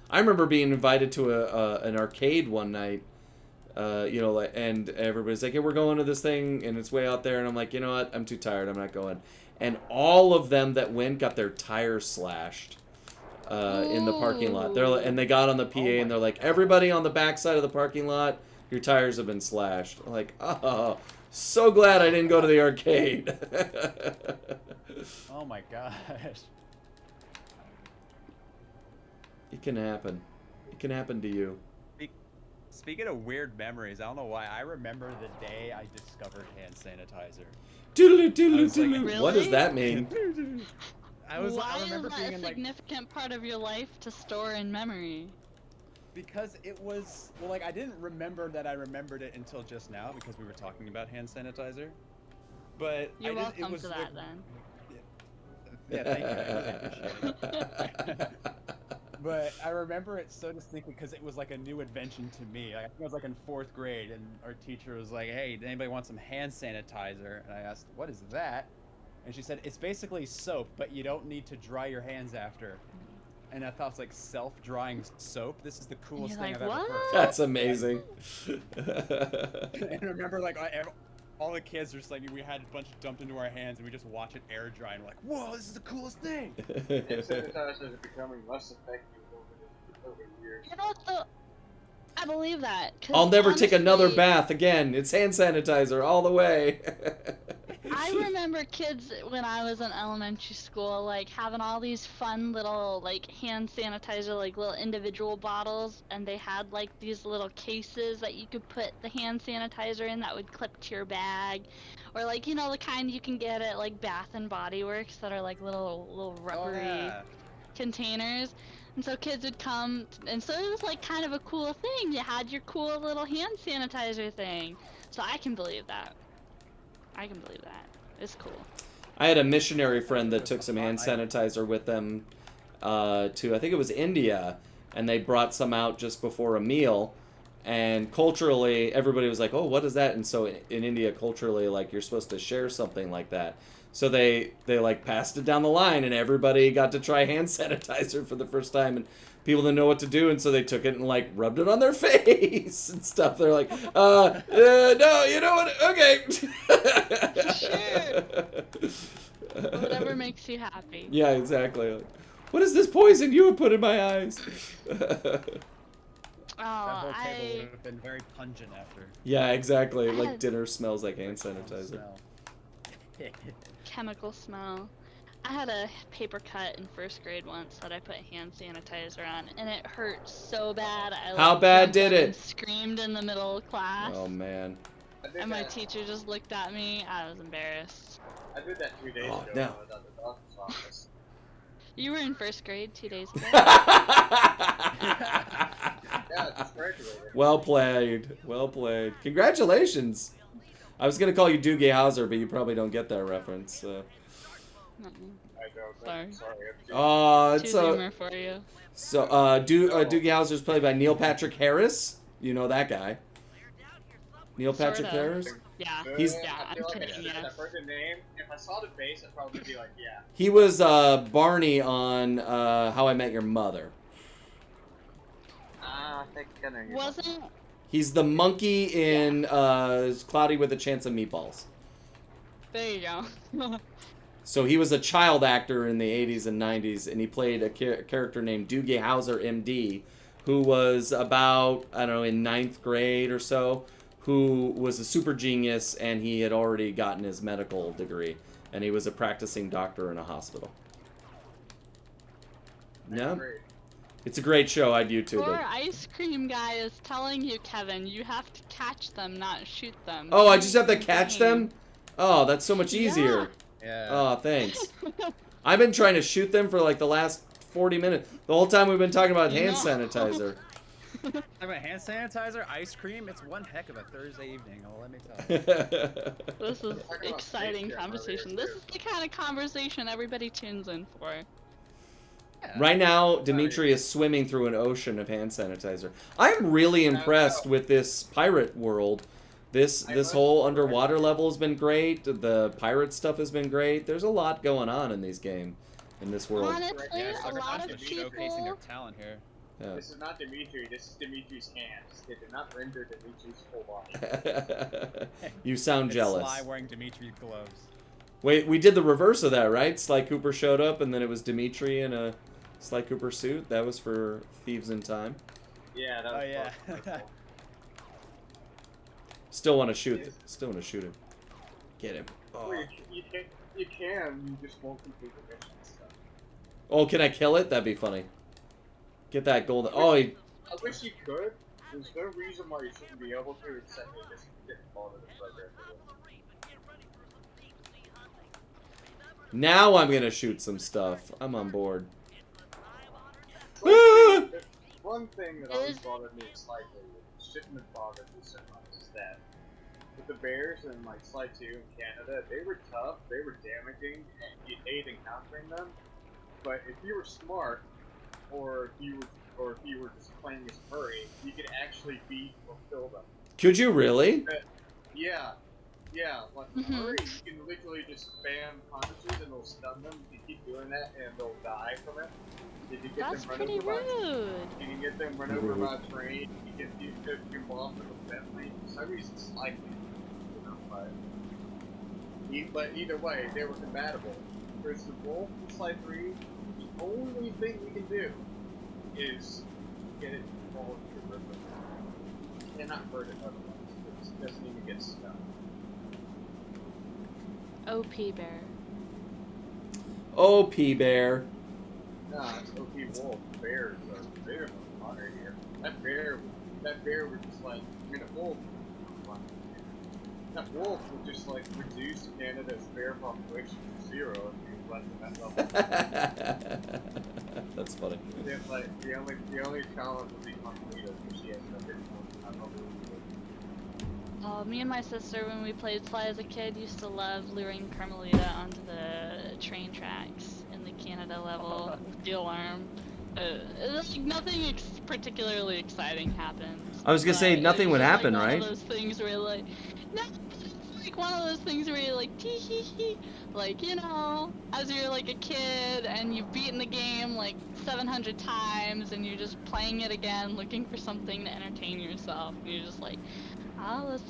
I remember being invited to an arcade one night, you know, like, and everybody's like, "Hey, we're going to this thing, and it's way out there," and I'm like, "You know what? I'm too tired. I'm not going." And all of them that went got their tires slashed in the parking lot. And they got on the PA Oh and they're like, "Everybody on the back side of the parking lot, your tires have been slashed." I'm like, oh, so glad I didn't go to the arcade. Oh my gosh. It can happen. It can happen to you. Speaking of weird memories, I don't know why I remember the day I discovered hand sanitizer. Doodaloo, doodaloo, I was like, doodaloo. What does Really? that mean? I Why remember is that being a in like, significant part of your life to store in memory? because it was, well, like I didn't remember that I remembered it until just now because we were talking about hand sanitizer. But You're I just, welcome it was to like, that then. Yeah, thank you. I really appreciate it. But I remember it so distinctly because it was like a new invention to me. I think I was like in 4th grade, and our teacher was like, "Hey, does anybody want some hand sanitizer?" And I asked, "What is that?" And she said, "It's basically soap, but you don't need to dry your hands after." And I thought it was like self-drying soap. This is the coolest You're thing like, I've ever "What?" heard. That's amazing. And I remember like all the kids were just like, we had a bunch dumped into our hands, and we just watch it air dry, and we're like, "Whoa, this is the coolest thing!" Hand sanitizers are becoming less effective over the years. You know what though? I believe that. 'Cause I'll never take another honestly, bath again. It's hand sanitizer all the way. I remember kids when I was in elementary school, like having all these fun little like hand sanitizer, like little individual bottles, and they had like these little cases that you could put the hand sanitizer in that would clip to your bag, or like, you know, the kind you can get at like Bath and Body Works that are like little Oh, rubbery yeah. containers. And so kids would come, and so it was like kind of a cool thing. You had your cool little hand sanitizer thing. So I can believe that. I can believe that. It's cool. I had a missionary friend that took some hand sanitizer with them to, I think it was India, and they brought some out just before a meal. And culturally, everybody was like, "Oh, what is that?" And so in India, culturally, like, you're supposed to share something like that. So they like passed it down the line, and everybody got to try hand sanitizer for the first time, and people didn't know what to do, and so they took it and like rubbed it on their face and stuff. They're like, no, you know what? Okay. Whatever makes you happy. Yeah, exactly. Like, what is this poison you have put in my eyes? Oh, That whole table would I have been very pungent after. Yeah, exactly. I Like had- dinner smells like hand sanitizer. Smell. chemical smell. I had a paper cut in 1st grade once that I put hand sanitizer on, and it hurt so bad. I like, How bad jumped did up it? and screamed in the middle of class, Oh man. I did and my that- teacher just looked at me. I was embarrassed. I did that 2 days Oh, ago no. when I was at the doctor's office. You were in 1st grade 2 days ago. Yeah, I just graduated. Well played. Well played. Congratulations. I was gonna call you Doogie Howser, but you probably don't get that reference. So. No, I don't. Sorry. I'm sorry. I'm Oh, too it's zoomer for you. so Doogie Howser's played by Neil Patrick Harris. You know that guy. Neil Patrick Sorta. Harris. Yeah. He's- Yeah, I I'm feel like I kidding, should have yes. heard the name. If I saw the face, I'd probably be like, yeah. He was Barney on How I Met Your Mother. I think I know you. Wasn't He's the monkey in Cloudy with a Chance of Meatballs. there you go. So he was a child actor in the 80s and 90s, and he played a character named Doogie Howser, MD, who was about, I don't know, in 9th grade or so, who was a super genius, and he had already gotten his medical degree, and he was a practicing doctor in a hospital. Yeah, Great. it's a great show. I'd YouTube Poor it. ice cream guy is telling you, Kevin, you have to catch them, not shoot them. Oh, I just have to catch them? Oh, that's so much easier. Yeah. Oh, thanks. I've been trying to shoot them for like the last 40 minutes. The whole time we've been talking about You hand know. sanitizer. Talking about hand sanitizer, ice cream, it's one heck of a Thursday evening, well, let me tell you. This is about exciting spaceship conversation. earlier, This too. is the kind of conversation everybody tunes in for. Yeah. Right now, Dimitri is swimming through an ocean of hand sanitizer. I'm really impressed with this pirate world. This whole underwater level has been great. The pirate stuff has been great. There's a lot going on in these games, in this world. Honestly, Yeah, a Sucker lot Punch of is showcasing their people. talent here. Yeah. This is not Dimitri. This is Dimitri's hands. They did not render Dimitri's full body. You sound It's jealous. Sly wearing Dimitri's gloves. Wait, we did the reverse of that, right? Sly Cooper showed up, and then it was Dimitri in a Sly Cooper suit. That was for Thieves in Time. Yeah, that was Oh, yeah. fucking cool. Still want to shoot. Still want to shoot him. Get him. Oh. Well, you can, you just won't complete the mission stuff. Oh, can I kill it? That'd be funny. Get that golden. Oh, he... I wish you could. There's no reason why you shouldn't be able to, except they just didn't follow the program. Now I'm gonna shoot some stuff. I'm on board. One thing that always bothered me slightly, which shouldn't have bothered me so much, is that with the Bears in like Sly 2 in Canada, they were tough, they were damaging, and you hate encountering them. But if you were smart, or if you were just playing as Murray, you could actually beat or kill them. Could you really? Yeah. Like Mhm. Murray, you can literally just spam punches and they'll stun them. You keep doing that and they'll die from it. If you get That's them run pretty over by, rude. you can get them run over by a train. You can get off with a Bentley. For some reason, it's likely, you know. But either way, they were compatible. Whereas the Wolf in Sly 3, the only thing we can do is get it to fall into the river. You cannot hurt it otherwise. It doesn't even get stuck. OP bear. Oh, P-Bear. Nah, it's OP Wolf. Bears are hotter here. That bear was just like, I mean, a wolf. That wolf would just like reduce Canada's bear population to 0 if you left it that level. That's funny. It's like the only challenge would be Carmelita because she has no hit points. Oh, me and my sister, when we played Sly as a kid, used to love luring Carmelita onto the train tracks in the Canada level with the alarm. Like nothing particularly exciting happens. I was gonna say, but nothing it's would just, happen, like, right? One of those things where like, no, it's like one of those things where you're like, tee hee hee, like, you know, as you're like a kid and you've beaten the game like 700 times and you're just playing it again, looking for something to entertain yourself. And you're just like, oh, let's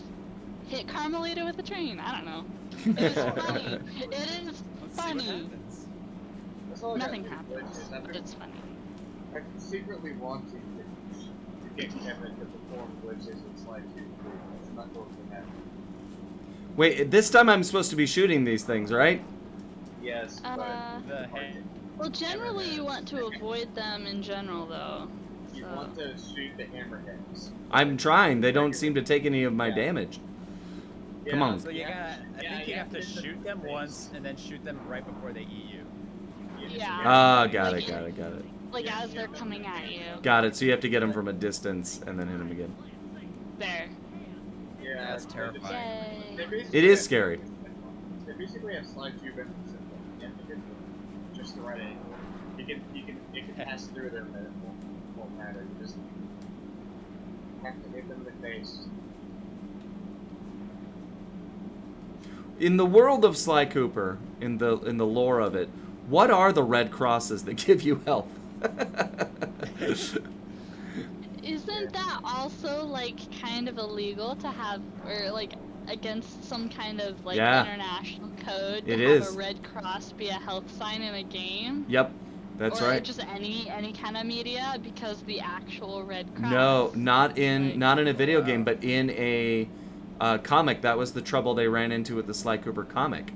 hit Carmelita with a train. I don't know. It's funny. It is Let's see what funny. happens. That's all I Nothing gotta do, happens, glitches. but it's funny. I secretly want to get Kevin to perform glitches in Sly 2. It's not going to happen. Wait, this time I'm supposed to be shooting these things, right? Yes, Uh, but The hand. Well, generally you want to avoid them in general, though. you So. want to shoot the hammerheads. I'm trying. They don't seem to take any of my Yeah. damage. Come on. So you gotta, I Yeah, think you yeah, have to hit the shoot them face. once and then shoot them right before they eat you. Yeah. Ah, got Like, it. Like as they're coming at you. Got it. So you have to get them from a distance and then hit them again. There. Yeah, That's terrifying. Yay. they basically It is have- scary. They basically have Sly 2 benefits in them. have to hit them just the right angle. It can pass through them and it won't matter. You just have to hit them in the face. In the world of Sly Cooper, in the lore of it, what are the red crosses that give you health? Isn't that also like kind of illegal to have, or like against some kind of like Yeah. international code to It have is. a red cross be a health sign in a game? Yep, that's or right. just any kind of media, because the actual red cross. No, not in Like- a video game, but in a comic. That was the trouble they ran into with the Sly Cooper comic.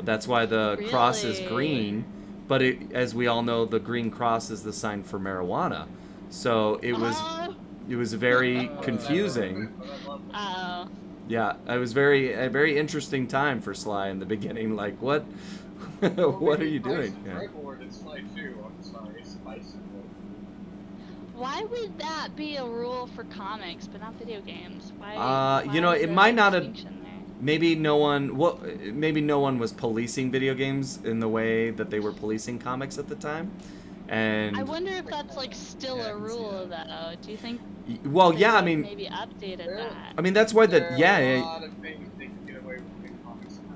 That's why the cross is Really? green, but as we all know, the green cross is the sign for marijuana. So it was very confusing. Oh. Yeah, it was a very interesting time for Sly in the beginning. Like, what what are you doing? Yeah. It's Sly 2 on Sly Spice. Why would that be a rule for comics but not video games? Why? You know, is it there might a not have. distinction there? Maybe no one was policing video games in the way that they were policing comics at the time. And I wonder if that's like still Yeah, I a can see rule that. though. Do you think? well, they yeah, I would've mean, maybe updated that. I mean that's why There are a yeah, lot of things they can get away with in comics now.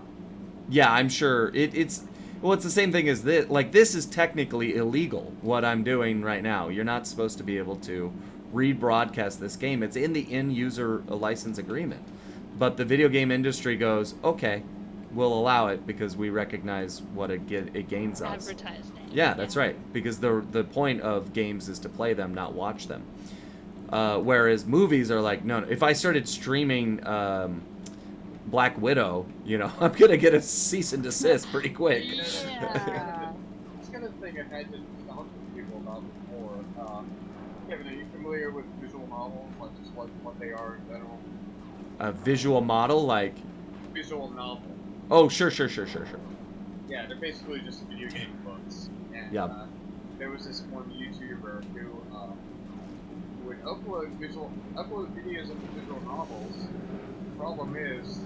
yeah, I'm sure it's the same thing as this. Like, this is technically illegal. What I'm doing right now, you're not supposed to be able to rebroadcast this game. It's in the end user license agreement, but the video game industry goes, okay, we'll allow it because we recognize what it gains us. Advertising. Yeah, that's right. Because the point of games is to play them, not watch them. Whereas movies are like, no. If I started streaming Black Widow, I'm gonna get a cease and desist pretty quick. Yeah. It's kind of thing I've had to talk to people about before. Kevin, are you familiar with visual novels, like just what they are in general? A visual model, like, Visual novel. oh, sure. Yeah, they're basically just video game books. And, Yep. there was this one YouTuber who would upload videos of the visual novels. The problem is,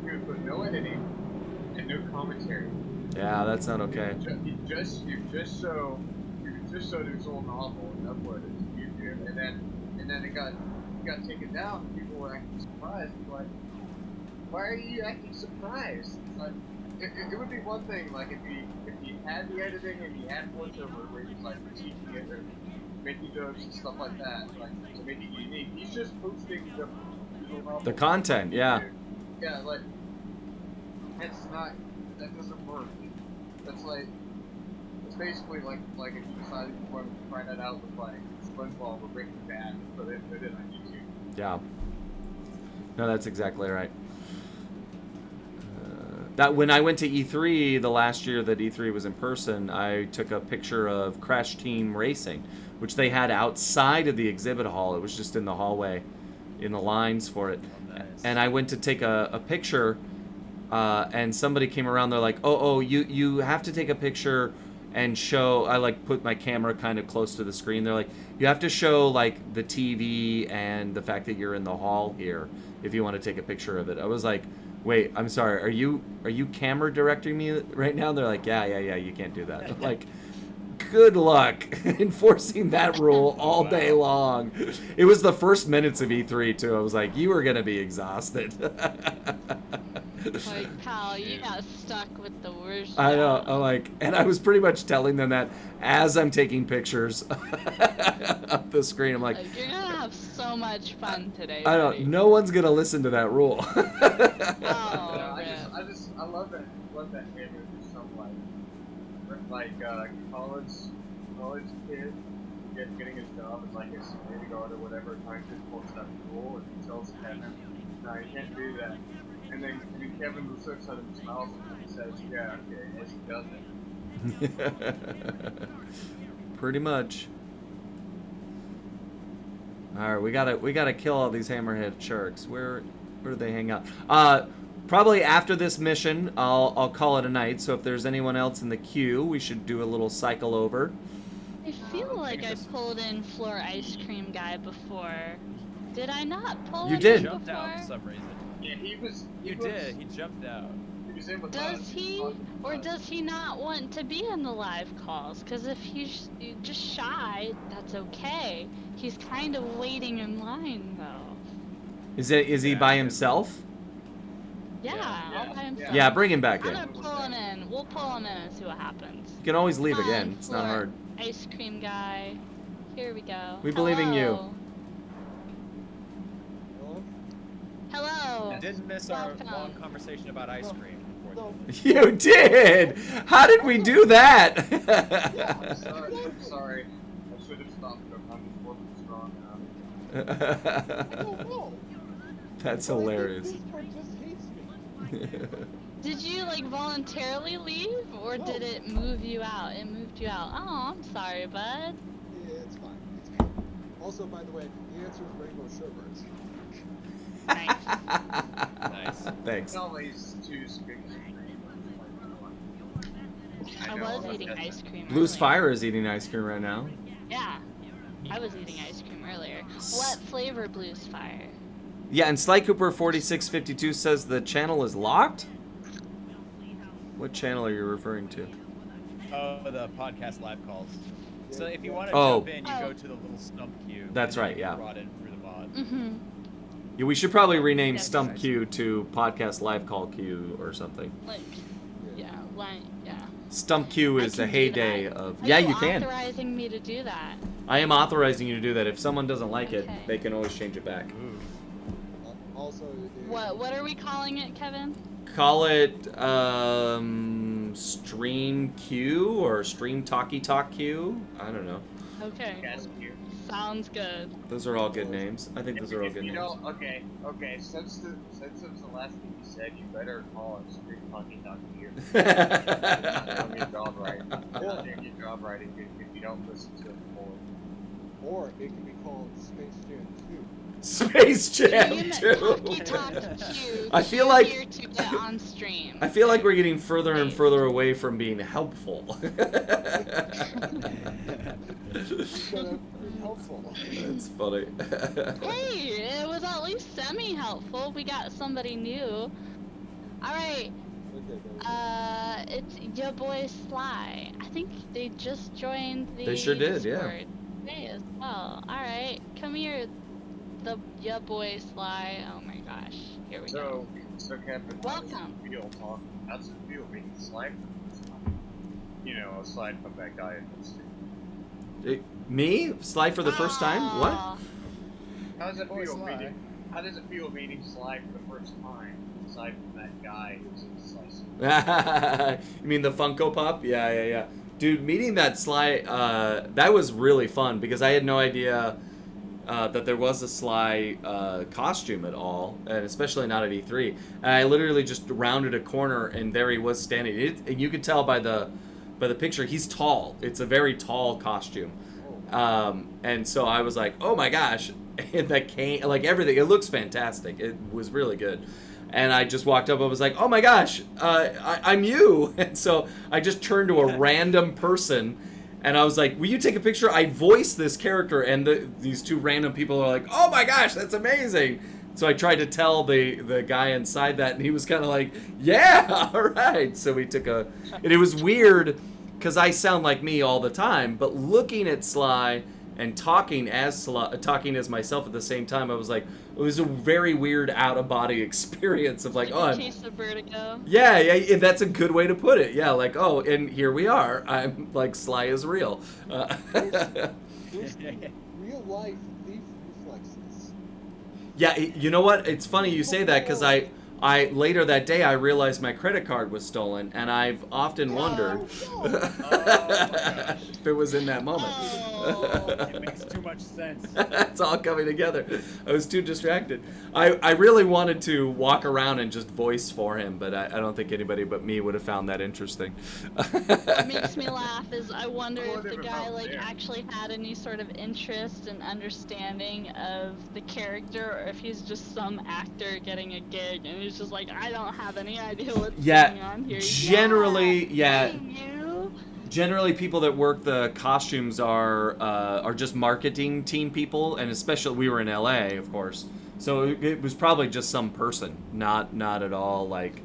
he would put no editing and no commentary. Yeah, that's not okay. You just show the visual novel and upload it to YouTube, and then it got taken down. And people were acting surprised. Like, why are you acting surprised? It's like, it would be one thing, like, if he had the editing and he had voiceover where he was like critiquing it or making jokes and stuff like that, like to make it unique. He's just posting the visual novel. The content, yeah. Yeah, like that doesn't work. That's like, it's basically like if you decided you wanted to try that out with like SpongeBob or Breaking Bad, but they put it on YouTube. Yeah. No, that's exactly right. That when I went to E3 the last year that E3 was in person, I took a picture of Crash Team Racing, which they had outside of the exhibit hall. It was just in the hallway, in the lines for it. Oh, nice. And I went to take a picture, and somebody came around. They're like, "Oh, you have to take a picture and show." I like put my camera kind of close to the screen. They're like, "You have to show like the TV and the fact that you're in the hall here if you want to take a picture of it." I was like, "Wait, I'm sorry. Are you camera directing me right now?" They're like, "Yeah, you can't do that." I'm like, good luck enforcing that rule all day long. It was the first minutes of E3 too. I was like, you are gonna be exhausted. Like, pal, you got stuck with the worst. I know. job. I'm like, and I was pretty much telling them that as I'm taking pictures of the screen. I'm like, Like, you're gonna have so much fun today. I buddy. don't. No one's gonna listen to that rule. Oh, Yeah, man. I love that image of some college kid getting his job as like a security guard or whatever, trying to pull stuff cool, and he tells Kevin, "No, you can't do that." And then Kevin looks at him, smiles, and he says, "Yeah, okay," as he does it. Pretty much. All right, we gotta kill all these hammerhead sharks. Where do they hang out? Probably after this mission, I'll call it a night. So if there's anyone else in the queue, we should do a little cycle over. I feel like I pulled in Floor Ice Cream Guy before. Did I not pull You him did. in Jumped out for before? some reason. Yeah, he was. You did. He jumped out. He He's in with Does us. he, Talking to or us. does he not want to be in the live calls? Because if he's just shy, that's okay. He's kind of waiting in line, though. Is he Yeah, by yeah. himself? Yeah, Yeah, all by himself. Yeah, bring him back I'm in. gonna pull him in. We'll pull him in and see what happens. You can always leave Come on, again. It's not Floor. hard. Ice cream guy. Here we go. We believe in you. Hello. Hello. Didn't miss our Welcome. long conversation about ice cream. unfortunately. You did. How did we do that? I'm sorry. I'm sorry. I should have stopped him. I'm just wasn't strong enough. I don't know. That's But I think hilarious. this part just hates me. Did you like voluntarily leave, or No. did it move you out? It moved you out. Oh, I'm sorry, bud. Yeah, it's fine. It's fine. Also, by the way, the answer is rainbow sherbets. Nice. Nice. Thanks. Tell these two speak. I was eating ice cream. Blue's earlier. Fire is eating ice cream right now. Yeah, I was eating ice cream earlier. What flavor Blue's Fire? Yeah, and Sly Cooper 4652 says the channel is locked. What channel are you referring to? Oh, the podcast live calls. So if you want to Oh. jump in, you go to the little stump queue. That's and then right, you get yeah. Brought in through the mod. Mm-hmm. Yeah, we should probably rename Yes. Stump Q to Podcast Live Call Q or something. Like, yeah, yeah. Stump Q I is the can do heyday that. of. Are Yeah, you can. authorizing me to do that? I am authorizing you to do that. If someone doesn't like it, Okay. they can always change it back. Also, What are we calling it, Kevin? Call it Stream Q or Stream Talkie Talk Q. I don't know. Okay. Yes, you. Sounds good. Those are all good names. I think those are all If good you names. know, okay. Since it was the last thing you said, you better call it Street Talking Talk to you. You're not doing your job right. You're not doing your job right if you don't listen to it fully. or it can be called Space Jam 2. Space Jam Team 2. Talkie Talk Q. I feel Q like- here to get on stream. I feel like we're getting further and further away from being helpful. Gonna be helpful. That's funny. Hey, it was at least semi-helpful. We got somebody new. All right. Okay, go. It's your boy Sly. I think they just joined the They sure did, yeah. Discord today as well. All right, come here, your boy Sly. Oh my gosh, here we go. So Kevin, Welcome. How does it feel being slide? You know, aside from that guy in the street. Me? Slide for the first time? What? Aw. How does it Boy, feel Sly. meeting? How does it feel meeting Slide for the first time? Aside from that guy who's in Slice. You mean the Funko Pop? Yeah. Dude, meeting that Sly, that was really fun because I had no idea that there was a Sly costume at all, and especially not at E3. And I literally just rounded a corner, and there he was standing. And you could tell by the picture, he's tall. It's a very tall costume. And so I was like, oh my gosh, and that cane, like everything, it looks fantastic. It was really good. And I just walked up, I was like, oh my gosh, I'm you. And so I just turned to a random person and I was like, will you take a picture? I voiced this character and these two random people are like, oh my gosh, that's amazing. So I tried to tell the guy inside that and he was kind of like, yeah, all right. So we took and it was weird because I sound like me all the time, but looking at Sly and talking as myself at the same time, I was like, it was a very weird out-of-body experience of like, Like oh, a case of vertigo. yeah, that's a good way to put it. Yeah, like, oh, and here we are. I'm like, Sly is real. There's real life thief reflexes. Yeah, you know what? It's funny you say that because I later that day I realized my credit card was stolen, and I've often wondered Oh, no. if it was in that moment. Oh. It makes too much sense. It's all coming together. I was too distracted. I really wanted to walk around and just voice for him, but I don't think anybody but me would have found that interesting. What makes me laugh is I wonder Oh, if the never guy mind like there. actually had any sort of interest and understanding of the character, or if he's just some actor getting a gig and he's just like, I don't have any idea what's Yeah, going on here. generally, yeah. Hey, you. Generally, people that work the costumes are just marketing team people, and especially we were in LA, of course. So it was probably just some person, not at all like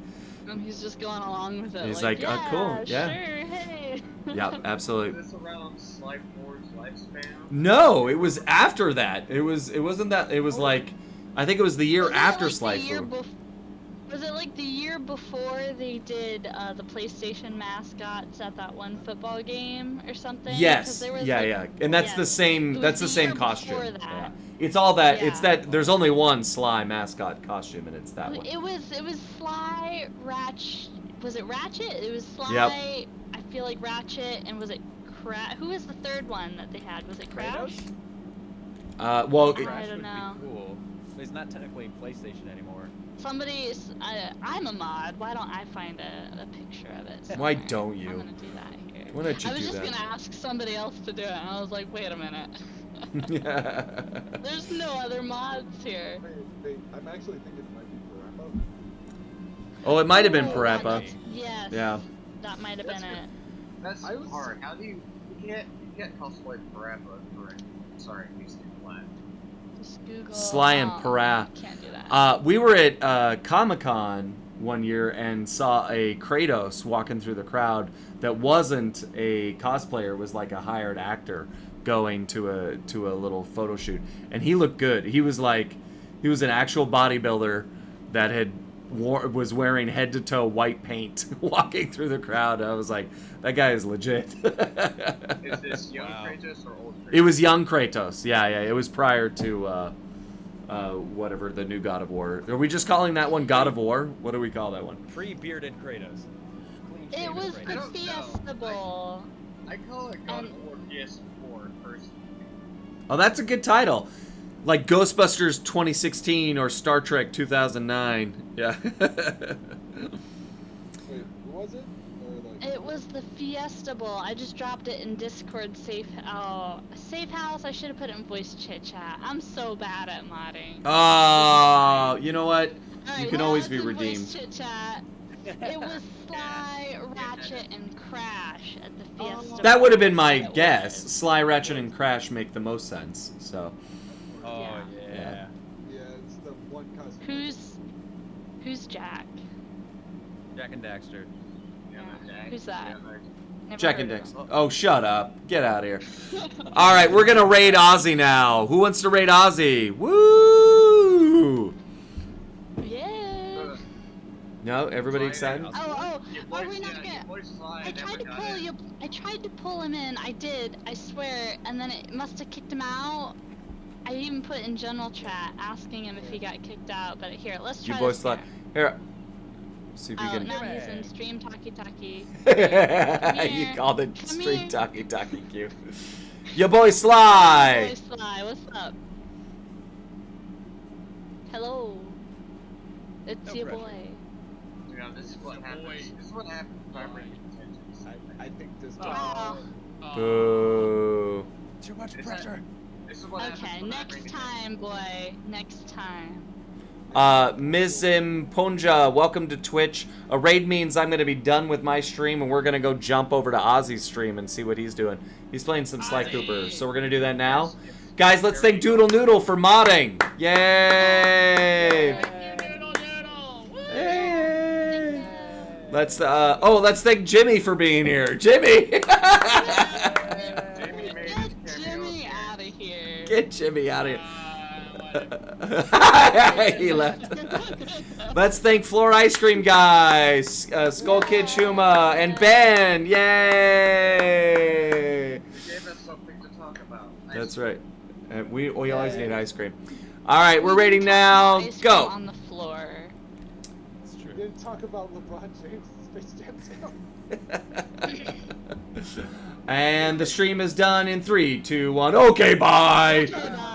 And he's just going along with it. He's like, like, cool, yeah." Sure, hey. Yeah, absolutely. Is this around Sly 4's lifespan? No, it was after that. It wasn't that. It was like, I think it was the year Wasn't it after like Sly the year 4. Was it like the year before they did the PlayStation mascots at that one football game or something? 'Cause Yes, there was, yeah, like- yeah, and that's yeah, the it same. was That's the same year costume. before that. Yeah. It's all that. It's Yeah. that. There's only one Sly mascot costume, and it's that one. It was Sly, Ratchet. Was it Ratchet? It was Sly. Yep. I feel like Ratchet, and was it Crash? Who was the third one that they had? Was it Crash? Kratos? Well, I Crash don't would know. be cool. But he's not technically PlayStation anymore. I'm a mod. Why don't I find a picture of it? Why somewhere? don't you? I'm gonna do that here. Why don't you I was do just that? gonna ask somebody else to do it, and I was like, wait a minute. Yeah. There's no other mods here. Wait, I'm actually thinking it might be Parappa. Oh, it might have been Oh, Parappa. Yes. Yeah. That might have been That's it. That's I was- hard. How do you can't cosplay Parappa for Beast in Black. Just Google. Sly and oh, Para. Can't do that. We were at Comic-Con one year and saw a Kratos walking through the crowd that wasn't a cosplayer, was like a hired actor going to a little photo shoot, and he looked good. He was an actual bodybuilder that was wearing head to toe white paint walking through the crowd. I was like, that guy is legit. Is this young Wow. Kratos or old Kratos? It was young Kratos. Yeah. It was prior to whatever the new God of War. Are we just calling that one God of War? What do we call that one? Pre-bearded Kratos. It Clean-shaven was Kratos. the don't know. Fiesta Bowl. I call it God of War PS4 personally. Oh, that's a good title. Like Ghostbusters 2016 or Star Trek 2009. Yeah. Wait, who was it? Or like, It was the Fiesta Bowl. I just dropped it in Discord safe house. I should have put it in voice chit chat. I'm so bad at modding. Oh, you know what? Alright, You can well, always it's be in redeemed. Voice chit chat. It was Sly, Ratchet, and Crash at the Fiesta. That Bowl. would have been my It guess. was. Sly, Ratchet, and Crash make the most sense. So, Oh, Yeah. yeah. yeah, it's the one costume. Who's Jack? Jack and Daxter. Yeah, Who's that? Never Jack heard and of Dix. him. Oh, shut up. Get out of here. All right, we're gonna raid Ozzy now. Who wants to raid Ozzy? Woo! Yeah. No, everybody excited? Oh, are we not gonna? I tried to pull you. you. I tried to pull him in. I did. I swear. And then it must have kicked him out. I even put in general chat asking him if he got kicked out. But here, let's You try boys this thought. here. Here. See if you Oh, can. now he's in stream talkie talkie. You here. called it Come street here. talkie talkie cue. Your boy Sly. Boy Sly, what's up? Hello. It's No your pressure. boy. You know, this is what happens. This is what happens if I bring attention to something. I think this. Wow. Boo. Too much Is pressure. This is what happens Okay, when I bring next attention. time, boy. Next time. Ms. Imponja, welcome to Twitch. A raid means I'm going to be done with my stream and we're going to go jump over to Ozzy's stream and see what he's doing. He's playing some Sly Ozzy. Cooper, so we're going to do that now. Guys, let's thank Doodle Noodle for modding. Yay! Hey. Let's thank Jimmy for being here. Jimmy! Jamie made Get his Jimmy cameo out of here. Get Jimmy out of here. He left. Let's thank Floor Ice Cream Guys, Skull Kid Shuma, and Ben. Yay! He gave us something to talk about. That's right. We always need ice cream. All right, we're rating now. Ice cream Go. on the floor. It's We true. didn't talk about LeBron James' Space Jam sale. And the stream is done in 3, 2, 1. Okay, bye. Okay, bye.